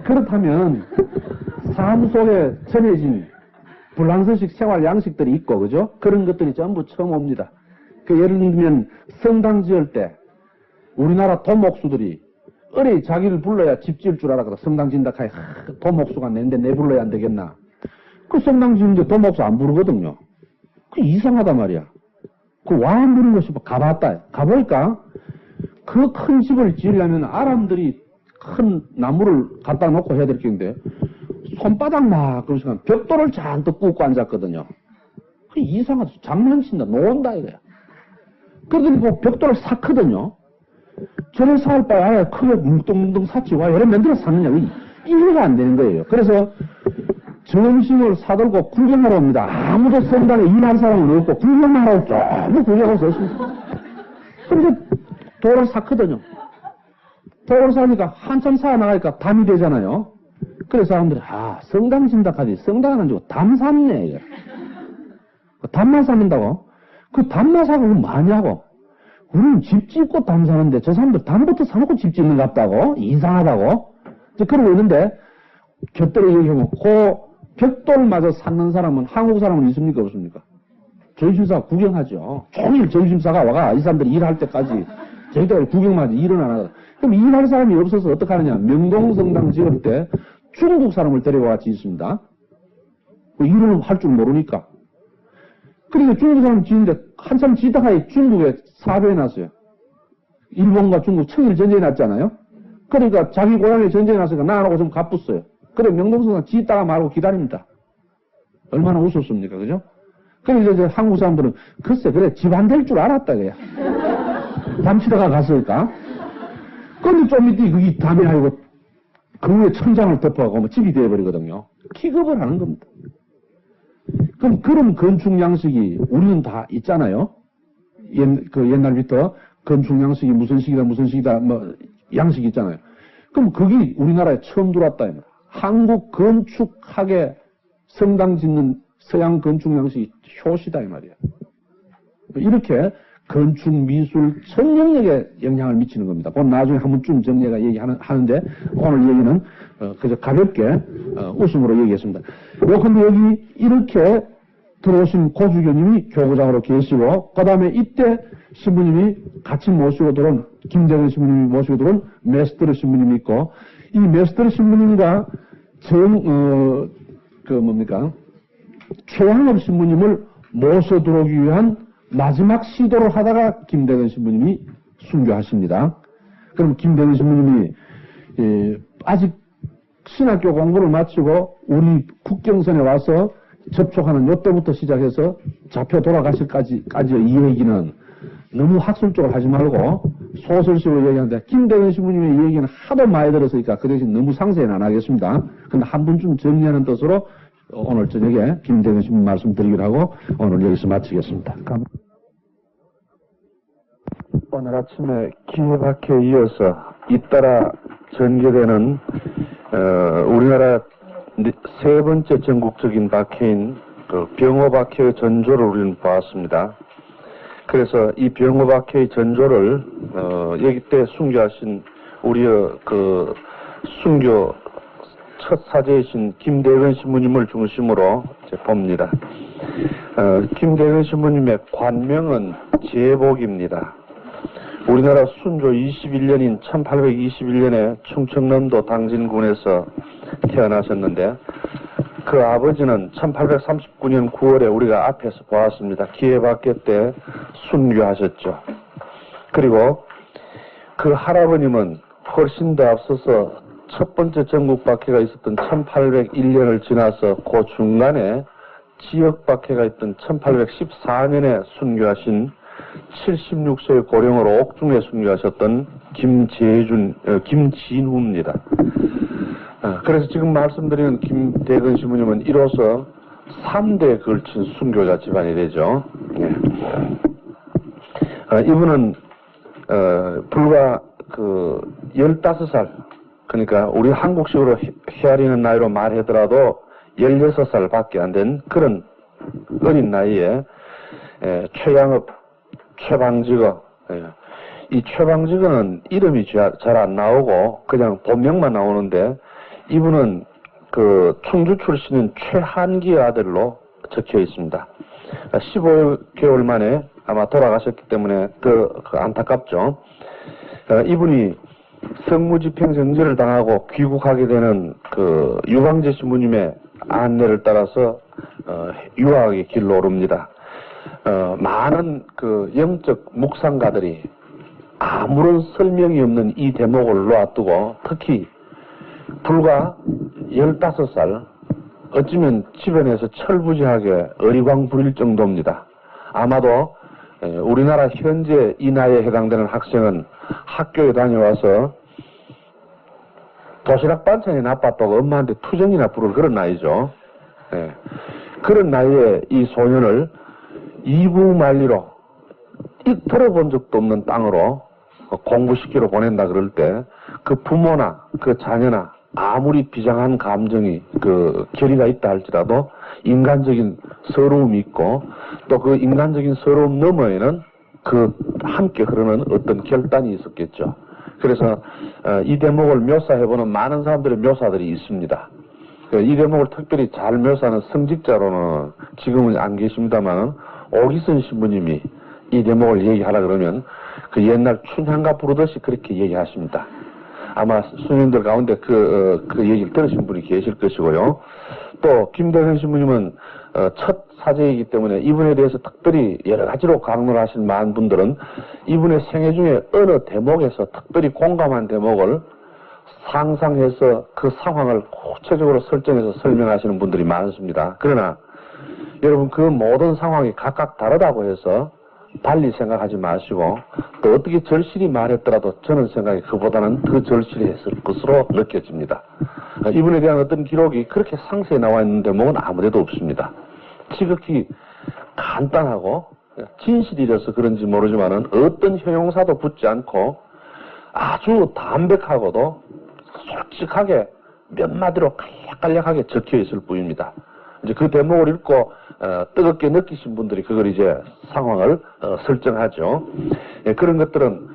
그렇다면 삶 속에 전해진 불란서식 생활 양식들이 있고, 그죠? 그런 것들이 전부 처음 옵니다. 그 예를 들면 성당 지을 때 우리나라 도목수들이 어리 자기를 불러야 집 지을 줄 알았거든. 성당 진다 카이 도목수가 내는데 내 불러야 안 되겠나? 그 성당 지는데 도목수 안 부르거든요. 그 이상하단 말이야. 그 와 부르는 것이 가봤다. 가볼까? 그 큰 집을 지으려면 아람들이 큰 나무를 갖다 놓고 해야 될 게인데 손바닥 막 그러시면 벽돌을 잔뜩 굽고 앉았거든요. 그 이상하다. 장난친다. 놓은다 이거야. 그러더니 그 벽돌을 샀거든요. 저를 살 바에 아예 크게 뭉뚱뭉뚱 샀지. 와, 여러 만들어 샀느냐. 이해가 안 되는 거예요. 그래서 점심을 사들고 구경하러 옵니다. 아무도 성당에 일할 사람은 없고 구경만 하고 전부 구경하고 있습니다. 그래서 돌을 샀거든요. 돌을 사니까 한참 사야 나가니까 담이 되잖아요. 그래서 사람들이 성당 진다 하지 성당은 안 주고 담 샀네 이거. 담만 사는다고? 그 담만 사고 뭐냐고? 우리는 집 짓고 담 사는데 저 사람들 담부터 사놓고 집 짓는 것 같다고? 이상하다고? 이제 그러고 있는데 곁들여 얘기하면 그 벽돌마저 샀는 사람은 한국 사람은 있습니까 없습니까? 점심사 구경하죠. 종일 점심사가 와가 이 사람들이 일할 때까지 저희들 구경만 하지 일은 안 하거든. 그럼 일할 사람이 없어서 어떡하느냐? 명동성당 지을 때 중국 사람을 데려와 짓습니다. 일을 할 줄 모르니까. 그러니까 중국 사람 지는데 한참 지다가 중국에 사변이 났어요. 일본과 중국 청일 전쟁이 났잖아요. 그러니까 자기 고향에 전쟁이 났으니까 나하고 좀 가쁘어요. 그래 명동성당 짓다가 말고 기다립니다. 얼마나 웃었습니까, 그죠? 그래서 이제 한국 사람들은 글쎄 그래 집 안 될 줄 알았다 그래. 담치다가 갔을까? 근데 좀 이따 이 담이 아니고 그 위에 천장을 덮어가고 뭐 집이 되어버리거든요. 기급을 하는 겁니다. 그럼 그런 건축 양식이 우리는 다 있잖아요. 옛날부터 건축 양식이 무슨 식이다 뭐 양식이 있잖아요. 그럼 그게 우리나라에 처음 들어왔다. 한국 건축학의 성당 짓는 서양 건축 양식이 효시다 이 말이야. 이렇게 건축 미술 전 영역에 영향을 미치는 겁니다. 그건 나중에 한 번쯤 정리가 얘기하는데 오늘 얘기는 그저 가볍게 웃음으로 얘기했습니다. 근데 여기 이렇게 들어오신 고주교님이 교구장으로 계시고 그 다음에 이때 신부님이 같이 모시고 들어온 김대근 신부님이 모시고 들어온 메스터르 신부님이 있고 이 메스터르 신부님과 최양업 신부님을 모셔 들어오기 위한 마지막 시도를 하다가 김대근 신부님이 순교하십니다. 그럼 김대근 신부님이 아직 신학교 공부를 마치고 우리 국경선에 와서 접촉하는 요때부터 시작해서 잡혀 돌아가실까지 이 얘기는 너무 학술적으로 하지 말고 소설식으로 얘기하는데 김대근 신부님의 얘기는 하도 많이 들었으니까 그 대신 너무 상세히는 안 하겠습니다. 근데 한 분쯤 정리하는 뜻으로 오늘 저녁에 김대근 신부님 말씀드리기로 하고 오늘 여기서 마치겠습니다. 오늘 아침에 기회박해에 이어서 잇따라 전개되는 우리나라 세 번째 전국적인 박해인 그 병호박해의 전조를 우리는 보았습니다. 그래서 이 병호박해의 전조를 여기 때 순교하신 우리의 그 순교 첫 사제이신 김대근 신부님을 중심으로 이제 봅니다. 김대근 신부님의 관명은 제복입니다. 우리나라 순조 21년인 1821년에 충청남도 당진군에서 태어나셨는데 그 아버지는 1839년 9월에 우리가 앞에서 보았습니다. 기회박해 때 순교하셨죠. 그리고 그 할아버님은 훨씬 더 앞서서 첫 번째 전국박해가 있었던 1801년을 지나서 그 중간에 지역박해가 있던 1814년에 순교하신 76세의 고령으로 옥중에 순교하셨던 김진후입니다. 그래서 지금 말씀드리는 김대근 신부님은 이로써 3대에 걸친 순교자 집안이 되죠. 이분은 불과 그 15살, 그러니까 우리 한국식으로 헤아리는 나이로 말하더라도 16살 밖에 안 된 그런 어린 나이에 최양업, 최방직어, 이 최방직어는 이름이 잘 안 나오고 그냥 본명만 나오는데 이분은 그 충주 출신인 최한기의 아들로 적혀 있습니다. 15개월 만에 아마 돌아가셨기 때문에 그 안타깝죠. 이분이 성무집행정지를 당하고 귀국하게 되는 그 유광재 신부님의 안내를 따라서 유학의 길로 오릅니다. 많은 그 영적 묵상가들이 아무런 설명이 없는 이 대목을 놓아두고 특히 불과 15살 어쩌면 주변에서 철부지하게 어리광 부릴 정도입니다. 아마도 우리나라 현재 이 나이에 해당되는 학생은 학교에 다녀와서 도시락 반찬이 나빴다고 엄마한테 투정이나 부를 그런 나이죠. 네. 그런 나이에 이 소년을 이부만리로 들어본 적도 없는 땅으로 공부시키러 보낸다 그럴 때 그 부모나 그 자녀나 아무리 비장한 감정이 그 결의가 있다 할지라도 인간적인 서러움이 있고 또 그 인간적인 서러움 너머에는 그 함께 흐르는 어떤 결단이 있었겠죠. 그래서 이 대목을 묘사해보는 많은 사람들의 묘사들이 있습니다. 이 대목을 특별히 잘 묘사하는 성직자로는 지금은 안 계십니다만 오기선 신부님이 이 대목을 얘기하라 그러면 그 옛날 춘향가 부르듯이 그렇게 얘기하십니다. 아마 수님들 가운데 그 얘기를 들으신 분이 계실 것이고요. 또 김대현 신부님은 첫 사제이기 때문에 이분에 대해서 특별히 여러 가지로 강론을 하신 많은 분들은 이분의 생애 중에 어느 대목에서 특별히 공감한 대목을 상상해서 그 상황을 구체적으로 설정해서 설명하시는 분들이 많습니다. 그러나 여러분 그 모든 상황이 각각 다르다고 해서 달리 생각하지 마시고 또 어떻게 절실히 말했더라도 저는 생각이 그보다는 더 절실했을 것으로 느껴집니다. 이분에 대한 어떤 기록이 그렇게 상세히 나와 있는 대목은 아무데도 없습니다. 지극히 간단하고 진실이라서 그런지 모르지만은 어떤 형용사도 붙지 않고 아주 담백하고도 솔직하게 몇 마디로 간략간략하게 적혀 있을 뿐입니다. 이제 그 대목을 읽고 뜨겁게 느끼신 분들이 그걸 이제 상황을 설정하죠. 예, 그런 것들은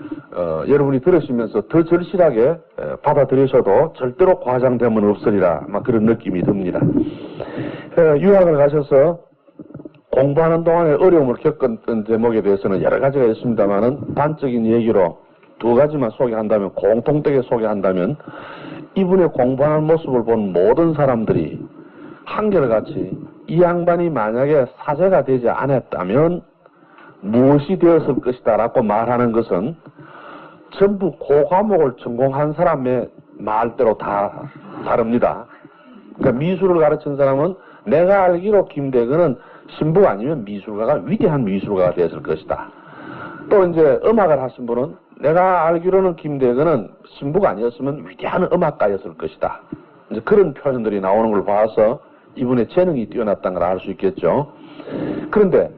여러분이 들으시면서 더 절실하게 받아들이셔도 절대로 과장됨은 없으리라 막 그런 느낌이 듭니다. 유학을 가셔서 공부하는 동안에 어려움을 겪었던 대목에 대해서는 여러 가지가 있습니다만은 단적인 얘기로 두 가지만 소개한다면 공통되게 소개한다면 이분의 공부하는 모습을 본 모든 사람들이 한결같이 이 양반이 만약에 사제가 되지 않았다면 무엇이 되었을 것이다 라고 말하는 것은 전부 그 과목을 전공한 사람의 말대로 다 다릅니다. 그러니까 미술을 가르친 사람은 내가 알기로 김대근은 신부가 아니면 미술가가 위대한 미술가가 되었을 것이다. 또 이제 음악을 하신 분은 내가 알기로는 김대근은 신부가 아니었으면 위대한 음악가였을 것이다. 이제 그런 표현들이 나오는 걸 봐서 이분의 재능이 뛰어났다는 걸 알 수 있겠죠. 그런데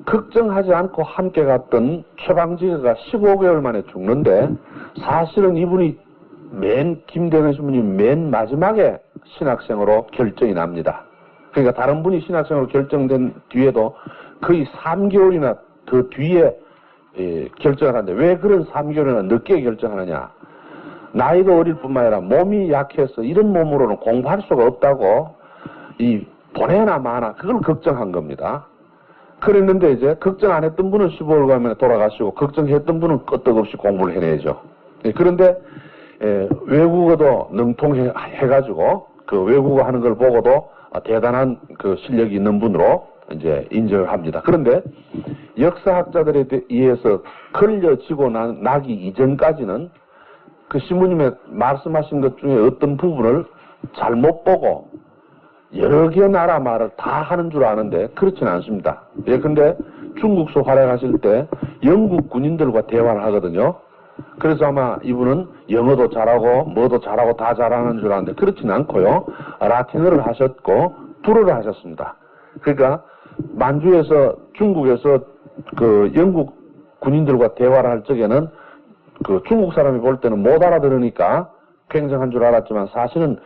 걱정하지 않고 함께 갔던 최방지가 15개월 만에 죽는데 사실은 이분이 김대근 신부님이 맨 마지막에 신학생으로 결정이 납니다. 그러니까 다른 분이 신학생으로 결정된 뒤에도 거의 3개월이나 더 뒤에 결정을 하는데 왜 그런 3개월이나 늦게 결정하느냐. 나이도 어릴 뿐만 아니라 몸이 약해서 이런 몸으로는 공부할 수가 없다고 이 보내나 마나 그걸 걱정한 겁니다. 그랬는데 이제 걱정 안 했던 분은 15월 만에 돌아가시고 걱정했던 분은 끄떡없이 공부를 해내죠. 그런데 외국어도 능통해가지고 그 외국어 하는 걸 보고도 대단한 그 실력이 있는 분으로 이제 인정을 합니다. 그런데 역사학자들에 의해서 걸려지고 나기 이전까지는 그 신부님의 말씀하신 것 중에 어떤 부분을 잘못 보고 여러 개 나라 말을 다 하는 줄 아는데 그렇지는 않습니다. 근데 중국서 활약하실 때 영국 군인들과 대화를 하거든요. 그래서 아마 이분은 영어도 잘하고 뭐도 잘하고 다 잘하는 줄 아는데 그렇지는 않고요. 라틴어를 하셨고 불어를 하셨습니다. 그러니까 만주에서 중국에서 그 영국 군인들과 대화를 할 적에는 그 중국 사람이 볼 때는 못 알아들으니까 굉장한 줄 알았지만 사실은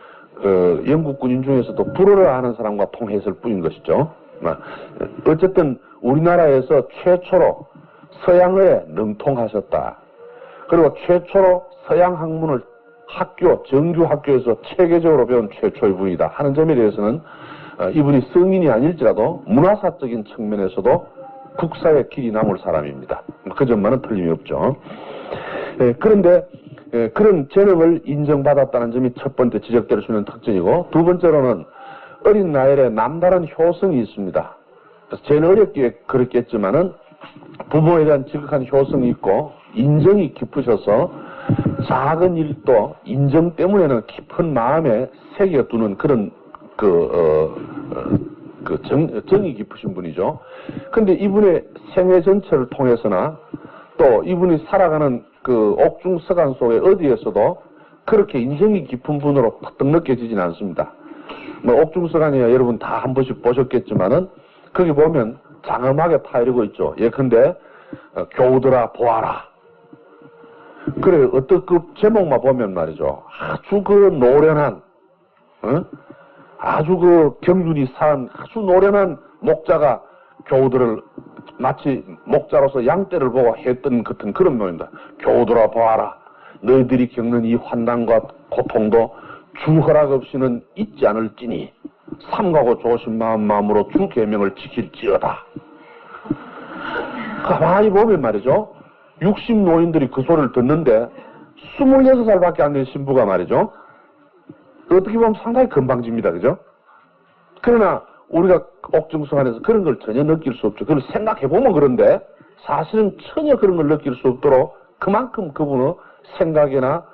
영국 군인 중에서도 불어를 아는 사람과 통했을 뿐인 것이죠. 어쨌든 우리나라에서 최초로 서양어에 능통하셨다. 그리고 최초로 서양 학문을 학교, 정규 학교에서 체계적으로 배운 최초의 분이다 하는 점에 대해서는 이분이 성인이 아닐지라도 문화사적인 측면에서도 국사의 길이 남을 사람입니다. 그 점만은 틀림이 없죠. 그런데 그런 재능을 인정받았다는 점이 첫 번째 지적될 수 있는 특징이고, 두 번째로는 어린 나이에 남다른 효성이 있습니다. 그래서 제일 어렵게 그랬겠지만은 부모에 대한 지극한 효성이 있고 인정이 깊으셔서 작은 일도 인정 때문에는 깊은 마음에 새겨두는 그런 정이 깊으신 분이죠. 근데 이분의 생애 전체를 통해서나 또 이분이 살아가는 그 옥중서간 속에 어디에서도 그렇게 인정이 깊은 분으로 탁 느껴지진 않습니다. 뭐 옥중서간이야 여러분 다 한 번씩 보셨겠지만은 거기 보면 장엄하게 타이르고 있죠. 예컨대 교우들아 보아라. 그래 어떤 그 제목만 보면 말이죠. 아주 그 노련한 아주 그 경륜이 산 아주 노련한 목자가 교우들을 마치 목자로서 양떼를 보고 했던 같은 그런 묘입니다. 교우들아 보아라. 너희들이 겪는 이 환난과 고통도 주 허락 없이는 잊지 않을지니 삼가고 조심마음 마음으로 주 계명을 지킬지어다. 가만히 보면 말이죠. 60노인들이 그 소리를 듣는데 26살밖에 안 된 신부가 말이죠. 어떻게 보면 상당히 건방집니다. 그죠? 그러나 우리가 옥중성 안에서 그런 걸 전혀 느낄 수 없죠. 그걸 생각해보면 그런데 사실은 전혀 그런 걸 느낄 수 없도록 그만큼 그분의 생각이나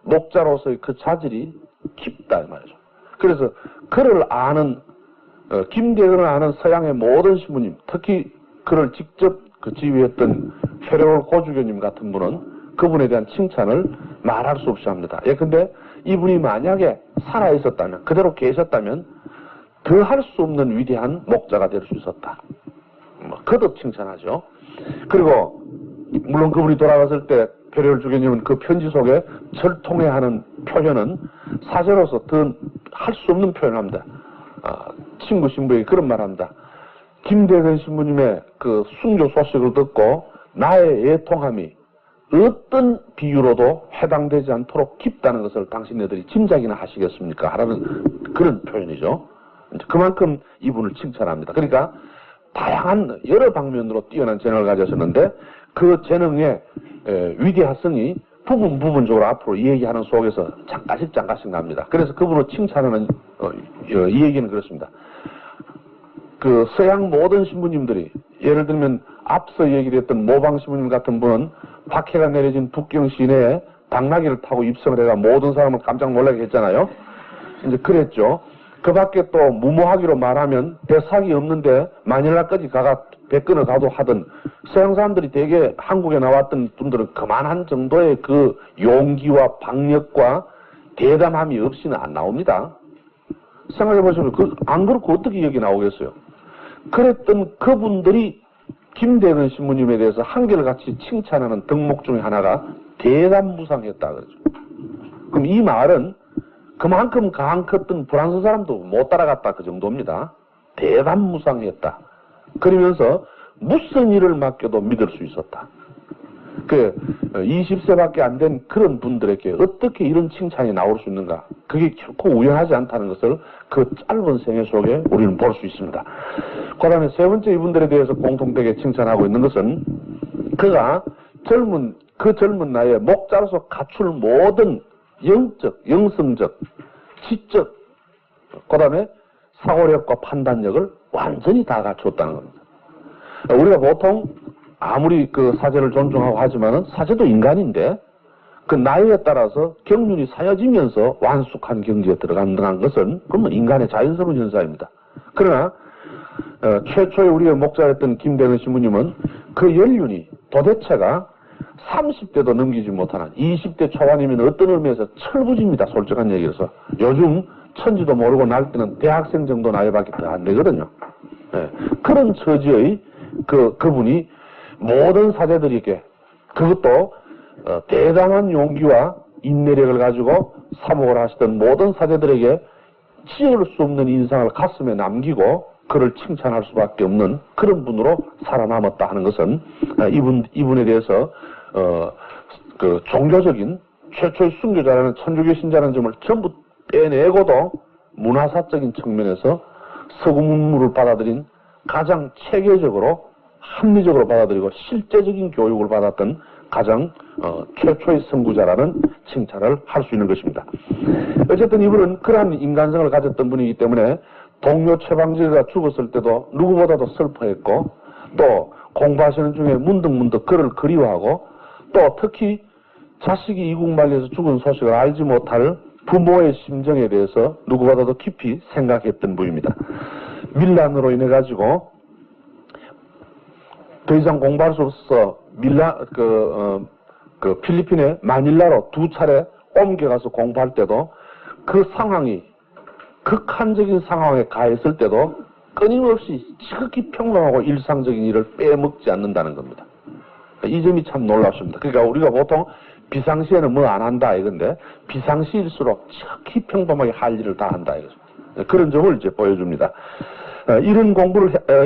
목자로서의 그 자질이 깊다 이 말이죠. 그래서 그를 아는 김대근을 아는 서양의 모든 신부님, 특히 그를 직접 지휘했던 페레올 고주교님 같은 분은 그분에 대한 칭찬을 말할 수 없이 합니다. 예컨대 이분이 만약에 살아있었다면, 그대로 계셨다면 더 할 수 없는 위대한 목자가 될 수 있었다. 거듭 칭찬하죠. 그리고 물론 그분이 돌아갔을 때 페레올 주교님은 그 편지 속에 절통해하는 표현은 사제로서 더 할 수 없는 표현을 합니다. 친구 신부에게 그런 말을 합니다. 김대근 신부님의 그 순교 소식을 듣고 나의 애통함이 어떤 비유로도 해당되지 않도록 깊다는 것을 당신네들이 짐작이나 하시겠습니까? 하라는 그런 표현이죠. 그만큼 이분을 칭찬합니다. 그러니까 다양한 여러 방면으로 뛰어난 재능을 가졌었는데 그 재능의 위대성이 부분적으로 앞으로 이 얘기하는 속에서 잠깐씩 납니다. 그래서 그분을 칭찬하는 이 얘기는 그렇습니다. 그 서양 모든 신부님들이 예를 들면 앞서 얘기했던 모방 신부님 같은 분은 박해가 내려진 북경 시내에 당나귀를 타고 입성을 해가 모든 사람을 깜짝 놀라게 했잖아요. 이제 그랬죠. 그 밖에 또 무모하기로 말하면 배삭이 없는데 마닐라까지 가가 배 끊어 가도 하던 서양 사람들이 대개 한국에 나왔던 분들은 그만한 정도의 그 용기와 박력과 대담함이 없이는 안 나옵니다. 생각해 보시면 안 그렇고 어떻게 여기 나오겠어요? 그랬던 그분들이 김대근 신부님에 대해서 한결같이 칭찬하는 덕목 중에 하나가 대담무상했다 그러죠. 그럼 이 말은 그만큼 강 컸던 프랑스 사람도 못 따라갔다 그 정도입니다. 대담무상했다. 그러면서 무슨 일을 맡겨도 믿을 수 있었다. 20세밖에 안 된 그런 분들에게 어떻게 이런 칭찬이 나올 수 있는가? 그게 결코 우연하지 않다는 것을 그 짧은 생애 속에 우리는 볼 수 있습니다. 그 다음에 세 번째 이분들에 대해서 공통되게 칭찬하고 있는 것은 그가 그 젊은 나이에 목자로서 갖출 모든 영적, 영성적, 지적, 그 다음에 사고력과 판단력을 완전히 다 갖췄다는 겁니다. 우리가 보통 아무리 그 사제를 존중하고 하지만은 사제도 인간인데 그 나이에 따라서 경륜이 사여지면서 완숙한 경지에 들어간다는 것은 그건 인간의 자연스러운 현상입니다. 그러나 최초에 우리의 목자였던 김대근 신부님은 그 연륜이 도대체가 30대도 넘기지 못하는 20대 초반이면 어떤 의미에서 철부지입니다. 솔직한 얘기해서. 요즘 천지도 모르고 날 때는 대학생 정도 나이밖에 더 안 되거든요. 그런 처지의 그분이 모든 사제들에게 그것도 대담한 용기와 인내력을 가지고 사목을 하시던 모든 사제들에게 지울 수 없는 인상을 가슴에 남기고 그를 칭찬할 수밖에 없는 그런 분으로 살아남았다 하는 것은 이분에 대해서 그 종교적인 최초의 순교자라는 천주교 신자라는 점을 전부 빼내고도 문화사적인 측면에서 서구 문물을 받아들인 가장 체계적으로 합리적으로 받아들이고 실제적인 교육을 받았던 가장 최초의 선구자라는 칭찬을 할 수 있는 것입니다. 어쨌든 이분은 그러한 인간성을 가졌던 분이기 때문에 동료 최방지가 죽었을 때도 누구보다도 슬퍼했고 또 공부하시는 중에 문득문득 그를 그리워하고 또 특히 자식이 이국만리에서 죽은 소식을 알지 못할 부모의 심정에 대해서 누구보다도 깊이 생각했던 분입니다. 밀란으로 인해 가지고 더 이상 공부할 수 없어서 필리핀의 마닐라로 2차례 옮겨가서 공부할 때도 그 상황이 극한적인 상황에 가했을 때도 끊임없이 지극히 평범하고 일상적인 일을 빼먹지 않는다는 겁니다. 이 점이 참 놀랍습니다. 그러니까 우리가 보통 비상시에는 뭐 안 한다 이건데 비상시일수록 지극히 평범하게 할 일을 다 한다 이거죠. 그런 점을 이제 보여줍니다. 이런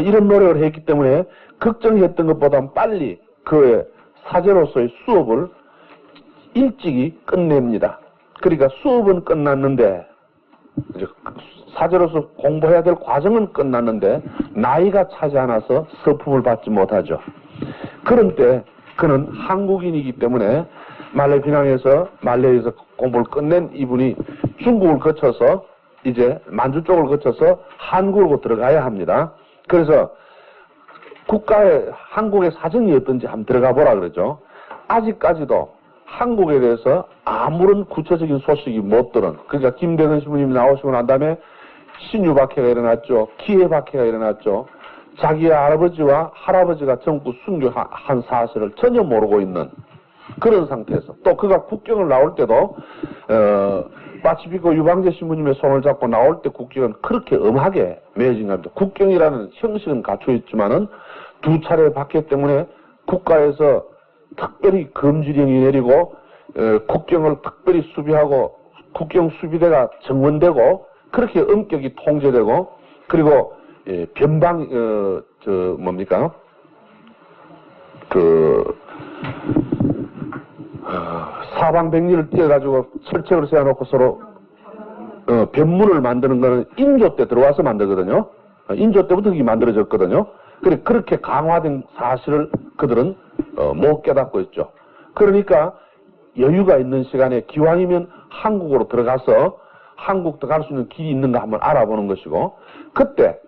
이런 노력을 했기 때문에 걱정했던 것보다 빨리 그의 사제로서의 수업을 일찍이 끝냅니다. 그러니까 수업은 끝났는데 이제 사제로서 공부해야 될 과정은 끝났는데 나이가 차지 않아서 서품을 받지 못하죠. 그런 때 그는 한국인이기 때문에 말레이에서 공부를 끝낸 이분이 중국을 거쳐서 이제 만주 쪽을 거쳐서 한국으로 들어가야 합니다. 그래서 한국의 사정이 어떤지 한번 들어가 보라 그러죠. 아직까지도 한국에 대해서 아무런 구체적인 소식이 못 들은, 그러니까 김대건 신부님이 나오시고 난 다음에 신유박해가 일어났죠. 기해박해가 일어났죠. 자기의 할아버지와 할아버지가 전국 순교한 사실을 전혀 모르고 있는 그런 상태에서 또 그가 국경을 나올 때도 파치피코 유방재 신부님의 손을 잡고 나올 때 국경은 그렇게 엄하게 매어진 겁니다. 국경이라는 형식은 갖춰 있지만은 2차례 박해 때문에 국가에서 특별히 금지령이 내리고 국경을 특별히 수비하고 국경 수비대가 정원되고 그렇게 엄격히 통제되고 그리고 변방 사방백리를 띄어가지고 철책을 세워놓고 서로 변문을 만드는 거는 인조 때 들어와서 만들거든요. 인조 때부터 이게 만들어졌거든요. 그렇게 강화된 사실을 그들은 못 깨닫고 있죠. 그러니까 여유가 있는 시간에 기왕이면 한국으로 들어가서 한국도 갈 수 있는 길이 있는가 한번 알아보는 것이고 그때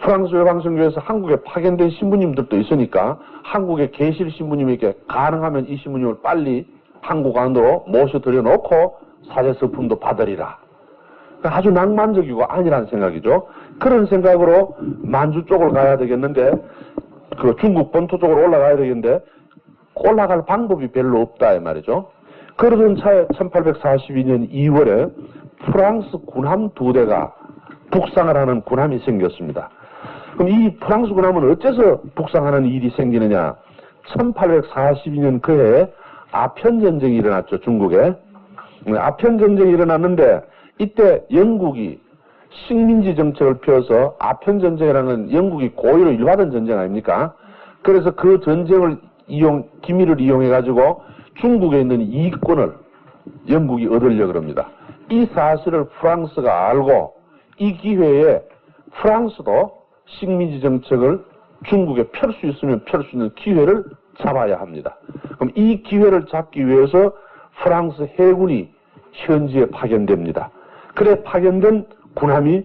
프랑스 외방선교에서 한국에 파견된 신부님들도 있으니까 한국에 계실 신부님에게 가능하면 이 신부님을 빨리 한국 안으로 모셔들여 놓고 사제서품도 받으리라. 아주 낭만적이고 아니란 생각이죠. 그런 생각으로 만주 쪽을 가야 되겠는데 그 중국 본토 쪽으로 올라가야 되겠는데 올라갈 방법이 별로 없다 이 말이죠. 그러던 차에 1842년 2월에 프랑스 군함 2대가 북상을 하는 군함이 생겼습니다. 그럼 이 프랑스 군함은 어째서 북상하는 일이 생기느냐? 1842년 그해에 아편전쟁이 일어났죠. 중국에. 아편전쟁이 일어났는데 이때 영국이 식민지 정책을 펴서 아편전쟁이라는 영국이 고의로 일받은 전쟁 아닙니까? 그래서 그 전쟁을 기밀을 이용해가지고 중국에 있는 이권을 영국이 얻으려고 합니다. 이 사실을 프랑스가 알고 이 기회에 프랑스도 식민지 정책을 중국에 펼 수 있으면 펼 수 있는 기회를 잡아야 합니다. 그럼 이 기회를 잡기 위해서 프랑스 해군이 현지에 파견됩니다. 그래 파견된 군함이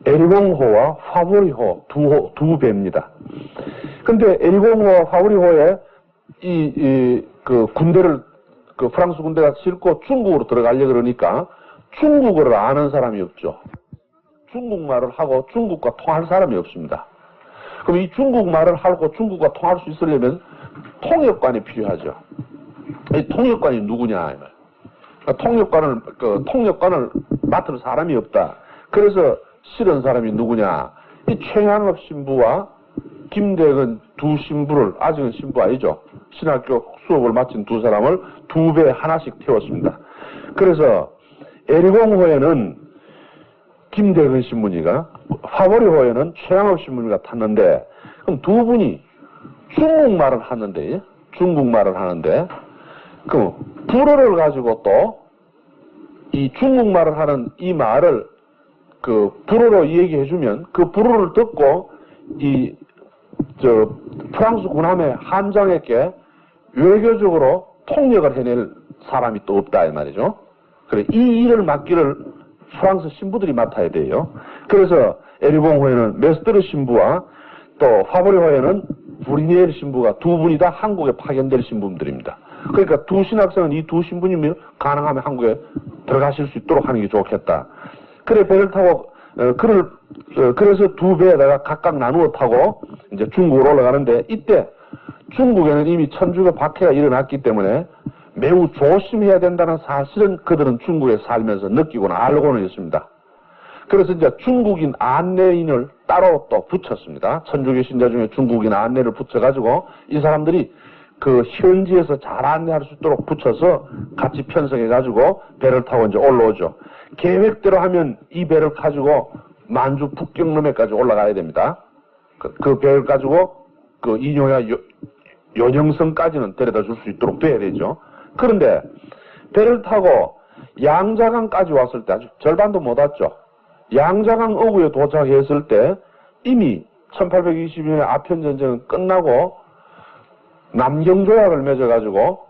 에리공호와 화보리호 두 배입니다. 근데 에리공호와 화보리호에 그 군대를 그 프랑스 군대가 싣고 중국으로 들어가려고 그러니까 중국어를 아는 사람이 없죠. 중국말을 하고 중국과 통할 사람이 없습니다. 그럼 이 중국말을 하고 중국과 통할 수 있으려면 통역관이 필요하죠. 이 통역관이 누구냐? 통역관을 맡을 사람이 없다. 그래서 실은 사람이 누구냐? 이 최양업 신부와 김대건 두 신부를, 아직은 신부 아니죠. 신학교 수업을 마친 두 사람을 2배 하나씩 태웠습니다. 그래서 에리공호에는 김대근 신부니가 화보리호에는 최양업 신부니가 탔는데 그럼 두 분이 중국말을 하는데 그럼 불어를 가지고 또 이 중국말을 하는 이 말을 그 불어로 얘기해주면 그 불어를 듣고 프랑스 군함의 함장에게 외교적으로 통역을 해낼 사람이 또 없다 이 말이죠. 그래 이 일을 맡기를 프랑스 신부들이 맡아야 돼요. 그래서 에리봉호에는 메스트르 신부와 또 파브리호에는 브리니엘 신부가 두 분이 다 한국에 파견될 신부들입니다. 그러니까 두 신학생은 이 두 신부님이 가능하면 한국에 들어가실 수 있도록 하는 게 좋겠다. 그래 배를 타고 그래서 두 배에다가 각각 나누어 타고 이제 중국으로 올라가는데 이때 중국에는 이미 천주교 박해가 일어났기 때문에 매우 조심해야 된다는 사실은 그들은 중국에 살면서 느끼고는 알고는 있습니다. 그래서 이제 중국인 안내인을 따로 또 붙였습니다. 천주교 신자 중에 중국인 안내를 붙여가지고 이 사람들이 그 현지에서 잘 안내할 수 있도록 붙여서 같이 편성해가지고 배를 타고 이제 올라오죠. 계획대로 하면 이 배를 가지고 만주 북경름에까지 올라가야 됩니다. 그 배를 가지고 그 인효야 연영성까지는 데려다 줄 수 있도록 돼야 되죠. 그런데 배를 타고 양자강까지 왔을 때 아직 절반도 못 왔죠. 양자강 어구에 도착했을 때 이미 1822년에 아편전쟁은 끝나고 남경조약을 맺어가지고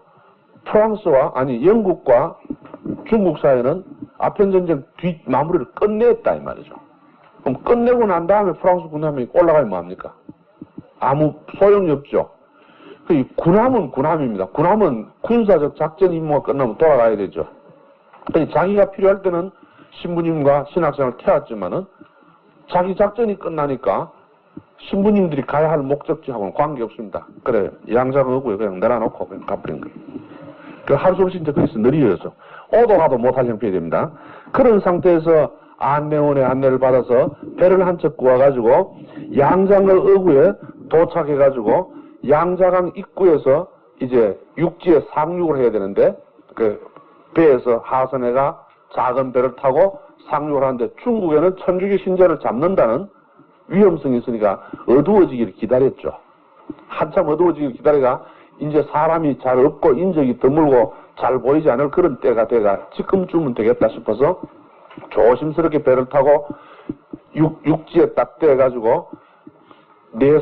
영국과 중국 사이에는 아편전쟁 뒷 마무리를 끝냈다 이 말이죠. 그럼 끝내고 난 다음에 프랑스 군함이 올라가면 뭐합니까? 아무 소용이 없죠. 그 군함은 군함입니다. 군함은 군사적 작전 임무가 끝나면 돌아가야 되죠. 자기가 필요할 때는 신부님과 신학생을 태웠지만은 자기 작전이 끝나니까 신부님들이 가야 할 목적지하고는 관계없습니다. 그래 양자가 오고요. 그냥 내려놓고 그냥 가버린 거예요. 그 할 수 없이 이제 거기서 느리어서 오도 가도 못할 형편이 됩니다. 그런 상태에서 안내원의 안내를 받아서 배를 한 척 구워가지고 양장을 어구에 도착해가지고 양자강 입구에서 이제 육지에 상륙을 해야 되는데 그 배에서 하선해가 작은 배를 타고 상륙을 하는데 중국에는 천주교 신자를 잡는다는 위험성이 있으니까 어두워지기를 기다렸죠. 한참 어두워지기를 기다리다가 이제 사람이 잘 없고 인적이 드물고 잘 보이지 않을 그런 때가 돼가 지금쯤은 되겠다 싶어서 조심스럽게 배를 타고 육지에 딱 떼가지고 두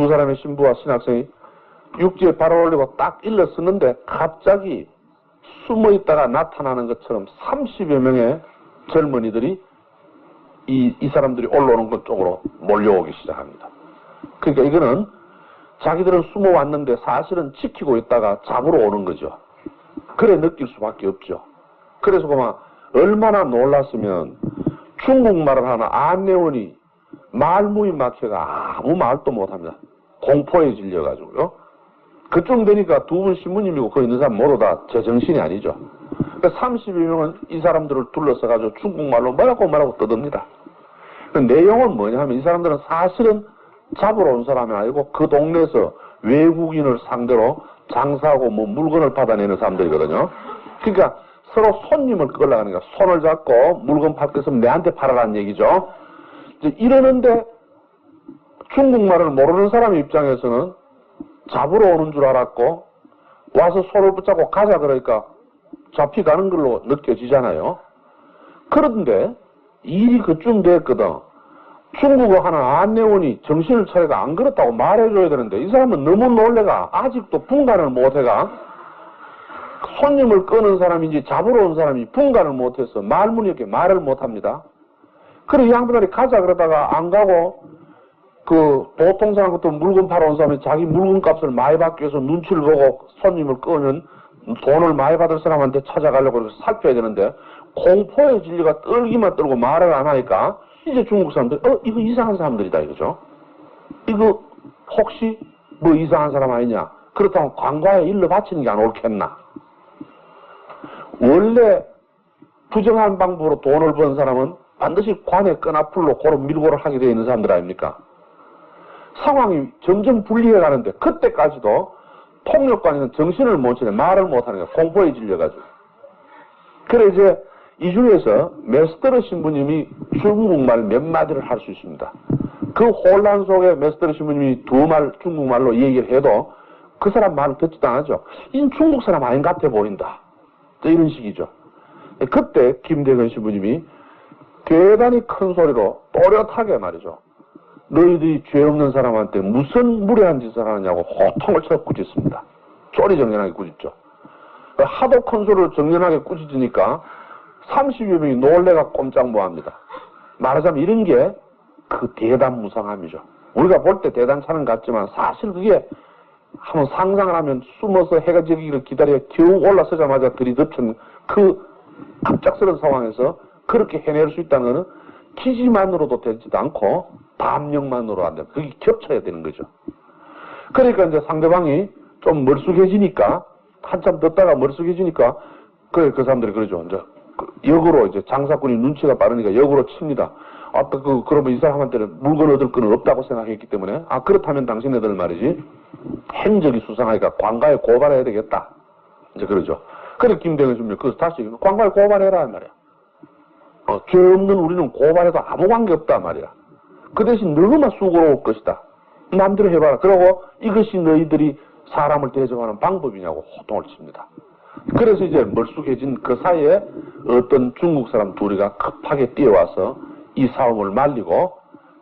사람의 신부와 신학생이 육지에 발을 올리고 딱 일러섰는데 갑자기 숨어있다가 나타나는 것처럼 30여 명의 젊은이들이 이 사람들이 올라오는 것 쪽으로 몰려오기 시작합니다. 그러니까 이거는 자기들은 숨어왔는데 사실은 지키고 있다가 잡으러 오는 거죠. 그래 느낄 수밖에 없죠. 그래서 그만 얼마나 놀랐으면 중국말을 하는 안내원이 말문이 막혀가 아무 말도 못합니다. 공포에 질려가지고요. 그쯤 되니까 두 분 신부님이고 거기 있는 사람 모두 다 제정신이 아니죠. 그러니까 32명은 이 사람들을 둘러싸가지고 중국말로 뭐라고 떠듭니다. 그 내용은 뭐냐 하면 이 사람들은 사실은 잡으러 온 사람이 아니고 그 동네에서 외국인을 상대로 장사하고 뭐 물건을 받아내는 사람들이거든요. 그러니까 서로 손님을 끌려고 하니까 손을 잡고 물건 팔 때 있으면 내한테 팔아라는 얘기죠. 이제 이러는데 중국말을 모르는 사람 입장에서는 잡으러 오는 줄 알았고 와서 손을 붙잡고 가자 그러니까 잡혀가는 걸로 느껴지잖아요. 그런데 일이 그쯤 됐거든. 중국어 하는 안내원이 정신을 차려가 안 그렇다고 말해줘야 되는데 이 사람은 너무 놀래가 아직도 분간을 못해가 손님을 끄는 사람인지 잡으러 온 사람이 분간을 못해서 말문이 이렇게 말을 못합니다. 그래 이 양반들이 가자 그러다가 안 가고 그 보통 사람 같은 물건 팔아 온 사람이 자기 물건값을 많이 받기 위해서 눈치를 보고 손님을 끄면 돈을 많이 받을 사람한테 찾아가려고 해서 살펴야 되는데 공포의 진리가 떨기만 떨고 말을 안 하니까 이제 중국 사람들 이거 이상한 사람들이다 이거죠. 이거 혹시 뭐 이상한 사람 아니냐. 그렇다면 관과에 일러 바치는 게 안 옳겠나. 원래 부정한 방법으로 돈을 번 사람은 반드시 관의 끈앞으로 그런 밀고를 하게 되어 있는 사람들 아닙니까? 상황이 점점 불리해 가는데 그때까지도 통역관에는 정신을 못 차려 말을 못하는 거야. 공포에 질려가지고. 그래 이제 이 중에서 메스터르 신부님이 중국말 몇 마디를 할 수 있습니다. 그 혼란 속에 메스터르 신부님이 두 말 중국말로 얘기를 해도 그 사람 말을 듣지도 않았죠. 이 중국 사람 아닌 것 같아 보인다. 이런 식이죠. 그때 김대근 신부님이 대단히 큰 소리로 또렷하게 말이죠. 너희들이 죄 없는 사람한테 무슨 무례한 짓을 하느냐고 호통을 쳐 꾸짖습니다. 쪼리정연하게 꾸짖죠. 하도 큰 소리를 정연하게 꾸짖으니까 30여 명이 놀래가 꼼짝 못합니다. 말하자면 이런 게 그 대단무상함이죠. 우리가 볼 때 대단찮은 것 같지만 사실 그게 한번 상상을 하면 숨어서 해가 지기를 기다려 겨우 올라서자마자 들이덮친 그 갑작스러운 상황에서 그렇게 해낼 수 있다는 것은 기지만으로도 되지도 않고 담력만으로 안 됩니다. 그게 겹쳐야 되는 거죠. 그러니까 이제 상대방이 좀 멀쑥해지니까 한참 듣다가 멀쑥해지니까 그 사람들이 그러죠. 이제 역으로 이제 장사꾼이 눈치가 빠르니까 역으로 칩니다. 아까 그러면 이 사람한테는 물건 얻을 건 없다고 생각했기 때문에 그렇다면 당신네들 말이지 행적이 수상하니까 관가에 고발해야 되겠다. 이제 그러죠. 그래 김대근 신부님 그래서 다시 관가에 고발해라 말이야. 죄 없는 우리는 고발해도 아무 관계 없다 말이야. 그 대신 너희만 수고로울 것이다. 마음대로 해봐라. 그러고 이것이 너희들이 사람을 대접하는 방법이냐고 호통을 칩니다. 그래서 이제 멀쑥해진 그 사이에 어떤 중국 사람 둘이가 급하게 뛰어와서 이 싸움을 말리고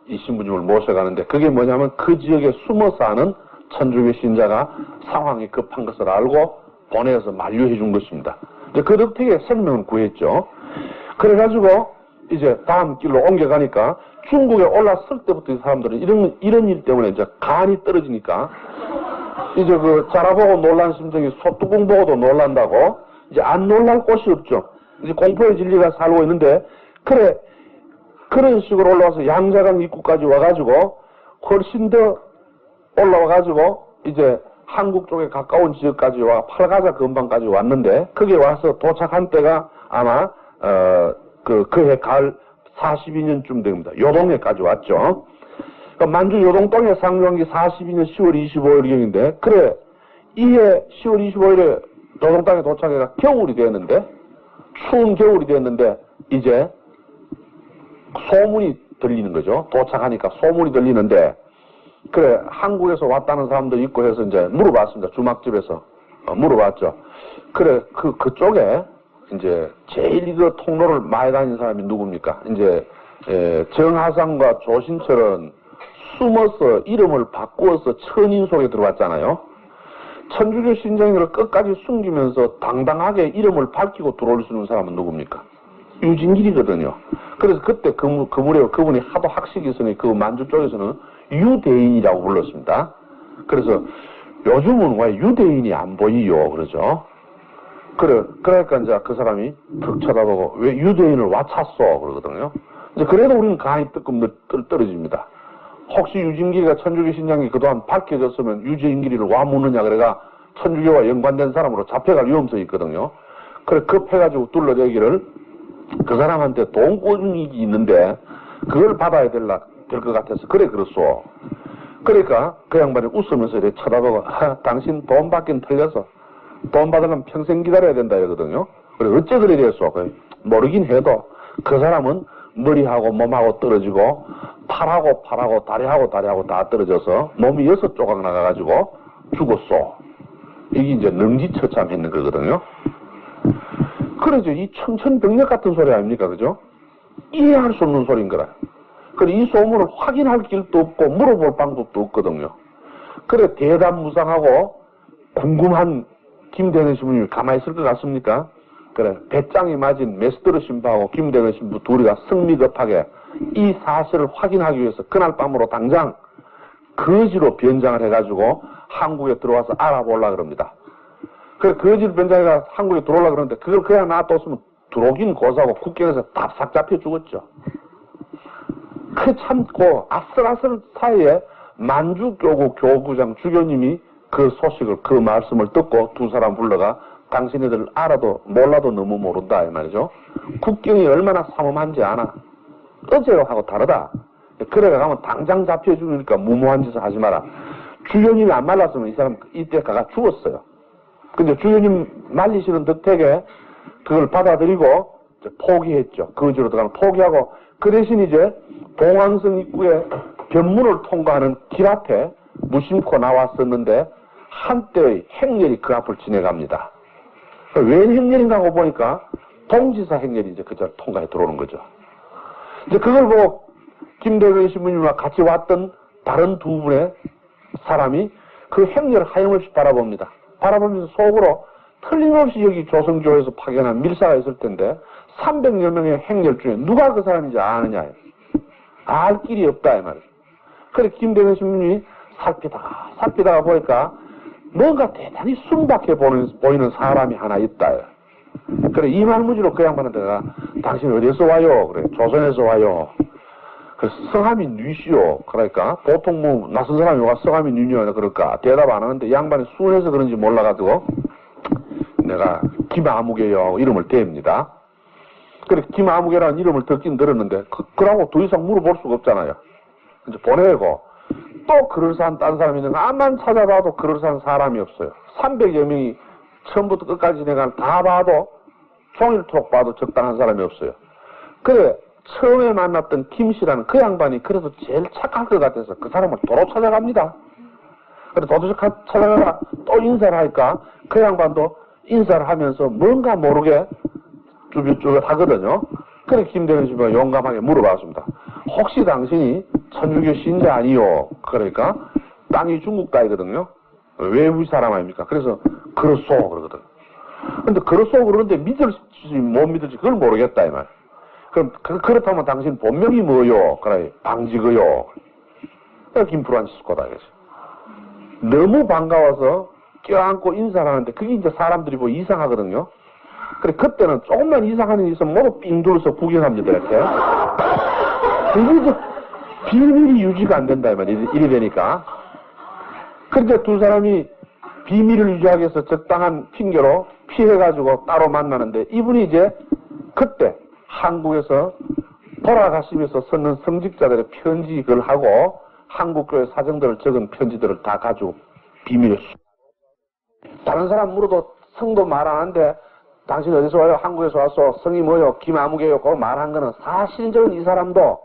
이 신부님을 모셔가는데 그게 뭐냐면 그 지역에 숨어 사는 천주교 신자가 상황이 급한 것을 알고 보내서 만류해 준 것입니다. 이제 그 덕택에 생명을 구했죠. 그래가지고 이제 다음 길로 옮겨가니까 중국에 올랐을 때부터 이 사람들은 이런 일 때문에 이제 간이 떨어지니까 이제 그 자라보고 놀란 심정이 소뚜껑 보고도 놀란다고 이제 안 놀랄 곳이 없죠. 이제 공포의 진리가 살고 있는데 그래 그런 식으로 올라와서 양자강 입구까지 와가지고 훨씬 더 올라와가지고 이제 한국 쪽에 가까운 지역까지 와 팔가자 근방까지 왔는데 거기에 와서 도착한 때가 아마 그해 가을 42년쯤 됩니다. 요동해까지 왔죠. 그러니까 만주 요동동에 상주한 게 42년 10월 25일경인데 그래 이해 10월 25일에 요동땅에 도착해가 겨울이 됐는데 추운 겨울이 됐는데 이제 소문이 들리는 거죠. 도착하니까 소문이 들리는데 그래 한국에서 왔다는 사람도 있고 해서 이제 물어봤습니다. 주막집에서 물어봤죠. 그래 그쪽에 이제 제일 그 통로를 많이 다니는 사람이 누굽니까? 이제 정하상과 조신철은 숨어서 이름을 바꾸어서 천인 속에 들어왔잖아요. 천주교 신장들을 끝까지 숨기면서 당당하게 이름을 밝히고 들어올 수 있는 사람은 누굽니까? 유진길이거든요. 그래서 그때 그 무렵 그분이 하도 학식이 있으니 그 만주 쪽에서는 유대인이라고 불렀습니다. 그래서 요즘은 왜 유대인이 안 보이요? 그러죠. 그러니까 이제 그 사람이 툭 쳐다보고 왜 유대인을 와 찾소? 그러거든요. 이제 그래도 우리는 간이 뜨끔 떨어집니다. 혹시 유진길이가 천주교 신장이 그동안 밝혀졌으면 유진길이를 와 묻느냐 그래가 천주교와 연관된 사람으로 잡혀갈 위험성이 있거든요. 그래 급해가지고 둘러대기를 그 사람한테 돈 꽂은이 있는데 그걸 받아야 될 것 같아서 그래 그랬소. 그러니까 그 양반이 웃으면서 이렇게 쳐다보고 당신 돈 받긴 틀려서 돈 받으려면 평생 기다려야 된다 이러거든요. 그래 어째 그래 됐소. 모르긴 해도 그 사람은 머리하고 몸하고 떨어지고 팔하고 다리하고 다 떨어져서 몸이 6조각 나가가지고 죽었소. 이게 이제 능지처참했는 거거든요. 그러죠. 이 청천벽력 같은 소리 아닙니까? 그죠? 이해할 수 없는 소리인 거라. 그래, 이 소문을 확인할 길도 없고 물어볼 방법도 없거든요. 그래, 대담무상하고 궁금한 김대근 신부님이 가만히 있을 것 같습니까? 그래, 배짱이 맞은 메스트르 신부하고 김대근 신부 둘이가 성미급하게 이 사실을 확인하기 위해서 그날 밤으로 당장 거지로 변장을 해가지고 한국에 들어와서 알아보려고 그럽니다. 그래, 거지로 변장해가 한국에 들어오려고 그러는데 그걸 그냥 놔뒀으면 들어오긴 고사하고 국경에서 답싹 잡혀 죽었죠. 그 참고 아슬아슬 사이에 만주교구 교구장 주교님이 그 소식을 그 말씀을 듣고 두 사람 불러가 당신네들 알아도 몰라도 너무 모른다 이 말이죠. 국경이 얼마나 삼엄한지 아나. 어제로 하고 다르다. 그래가 가면 당장 잡혀 죽으니까 무모한 짓을 하지 마라. 주교님이 안 말랐으면 이 사람 이때 가가 죽었어요. 근데 주교님 말리시는 덕택에 그걸 받아들이고 포기했죠. 거지로 들어가면 포기하고 그 대신 이제 봉황성 입구에 변문을 통과하는 길 앞에 무심코 나왔었는데 한때의 행렬이 그 앞을 지나갑니다. 웬 행렬인가 하고 보니까 동지사 행렬이 이제 그저 통과해 들어오는 거죠. 이제 그걸 보고 김대근 신부님과 같이 왔던 다른 두 분의 사람이 그 행렬을 하염없이 바라봅니다. 바라보면서 속으로 틀림없이 여기 조선교회에서 파견한 밀사가 있을 텐데 300여 명의 행렬 중에 누가 그 사람인지 아느냐. 알 길이 없다 이 말이에요. 그래 김대근 신부님이 살피다가 보니까 뭔가 대단히 순박해 보이는 사람이 하나 있다. 그래 이말무지로 그 양반한테 내가 당신 어디서 와요? 그래 조선에서 와요. 그 성함이 뉘시오. 그러니까 보통 뭐 낯선 사람이 와 성함이 뉘냐 그럴까 대답 안 하는데 양반이 순해서 그런지 몰라가지고 내가 김아무개요 이름을 댑니다. 그래 김아무개라는 이름을 듣긴 들었는데 그러고 더 이상 물어볼 수가 없잖아요. 이제 보내고 또 그럴싸한 딴 사람이 있는가 암만 찾아봐도 그럴싸한 사람이 없어요. 300여 명이 처음부터 끝까지 내가 다 봐도 종일토록 봐도 적당한 사람이 없어요. 그래 처음에 만났던 김씨라는 그 양반이 그래도 제일 착할 것 같아서 그 사람을 도로 찾아갑니다. 그래 도로 찾아가가 또 인사를 하니까 그 양반도 인사를 하면서 뭔가 모르게 쭈뼛쭈뼛 하거든요. 그래 김대근 씨가 용감하게 물어봤습니다. 혹시 당신이 천주교 신자 아니요? 그러니까 땅이 중국 땅이거든요. 외부 사람 아닙니까? 그래서 그렇소 그러거든. 근데 그렇소 그러는데 믿을지 못 믿을지 그걸 모르겠다 이 말. 그럼 그렇다면 당신 본명이 뭐요? 그래 방직어요. 김프란치스 코다 이거지. 너무 반가워서 껴안고 인사를 하는데 그게 이제 사람들이 뭐 이상하거든요. 그래 그때는 조금만 이상한 일이 있으면 모두 삥 둘러서 구경합니다 이렇게. 그게 이제 비밀이 유지가 안 된다 이 말이야. 이리 되니까. 그런데 두 사람이 비밀을 유지하기 위해서 적당한 핑계로 피해가지고 따로 만나는데 이분이 이제 그때 한국에서 돌아가시면서 썼는 성직자들의 편지를 하고 한국교회 사정들을 적은 편지들을 다 가지고 비밀에 다른 사람 물어도 성도 말 안 하는데 당신 어디서 와요? 한국에서 왔어. 성이 뭐요? 김아무개요? 그거 말한 거는 사실적인 이 사람도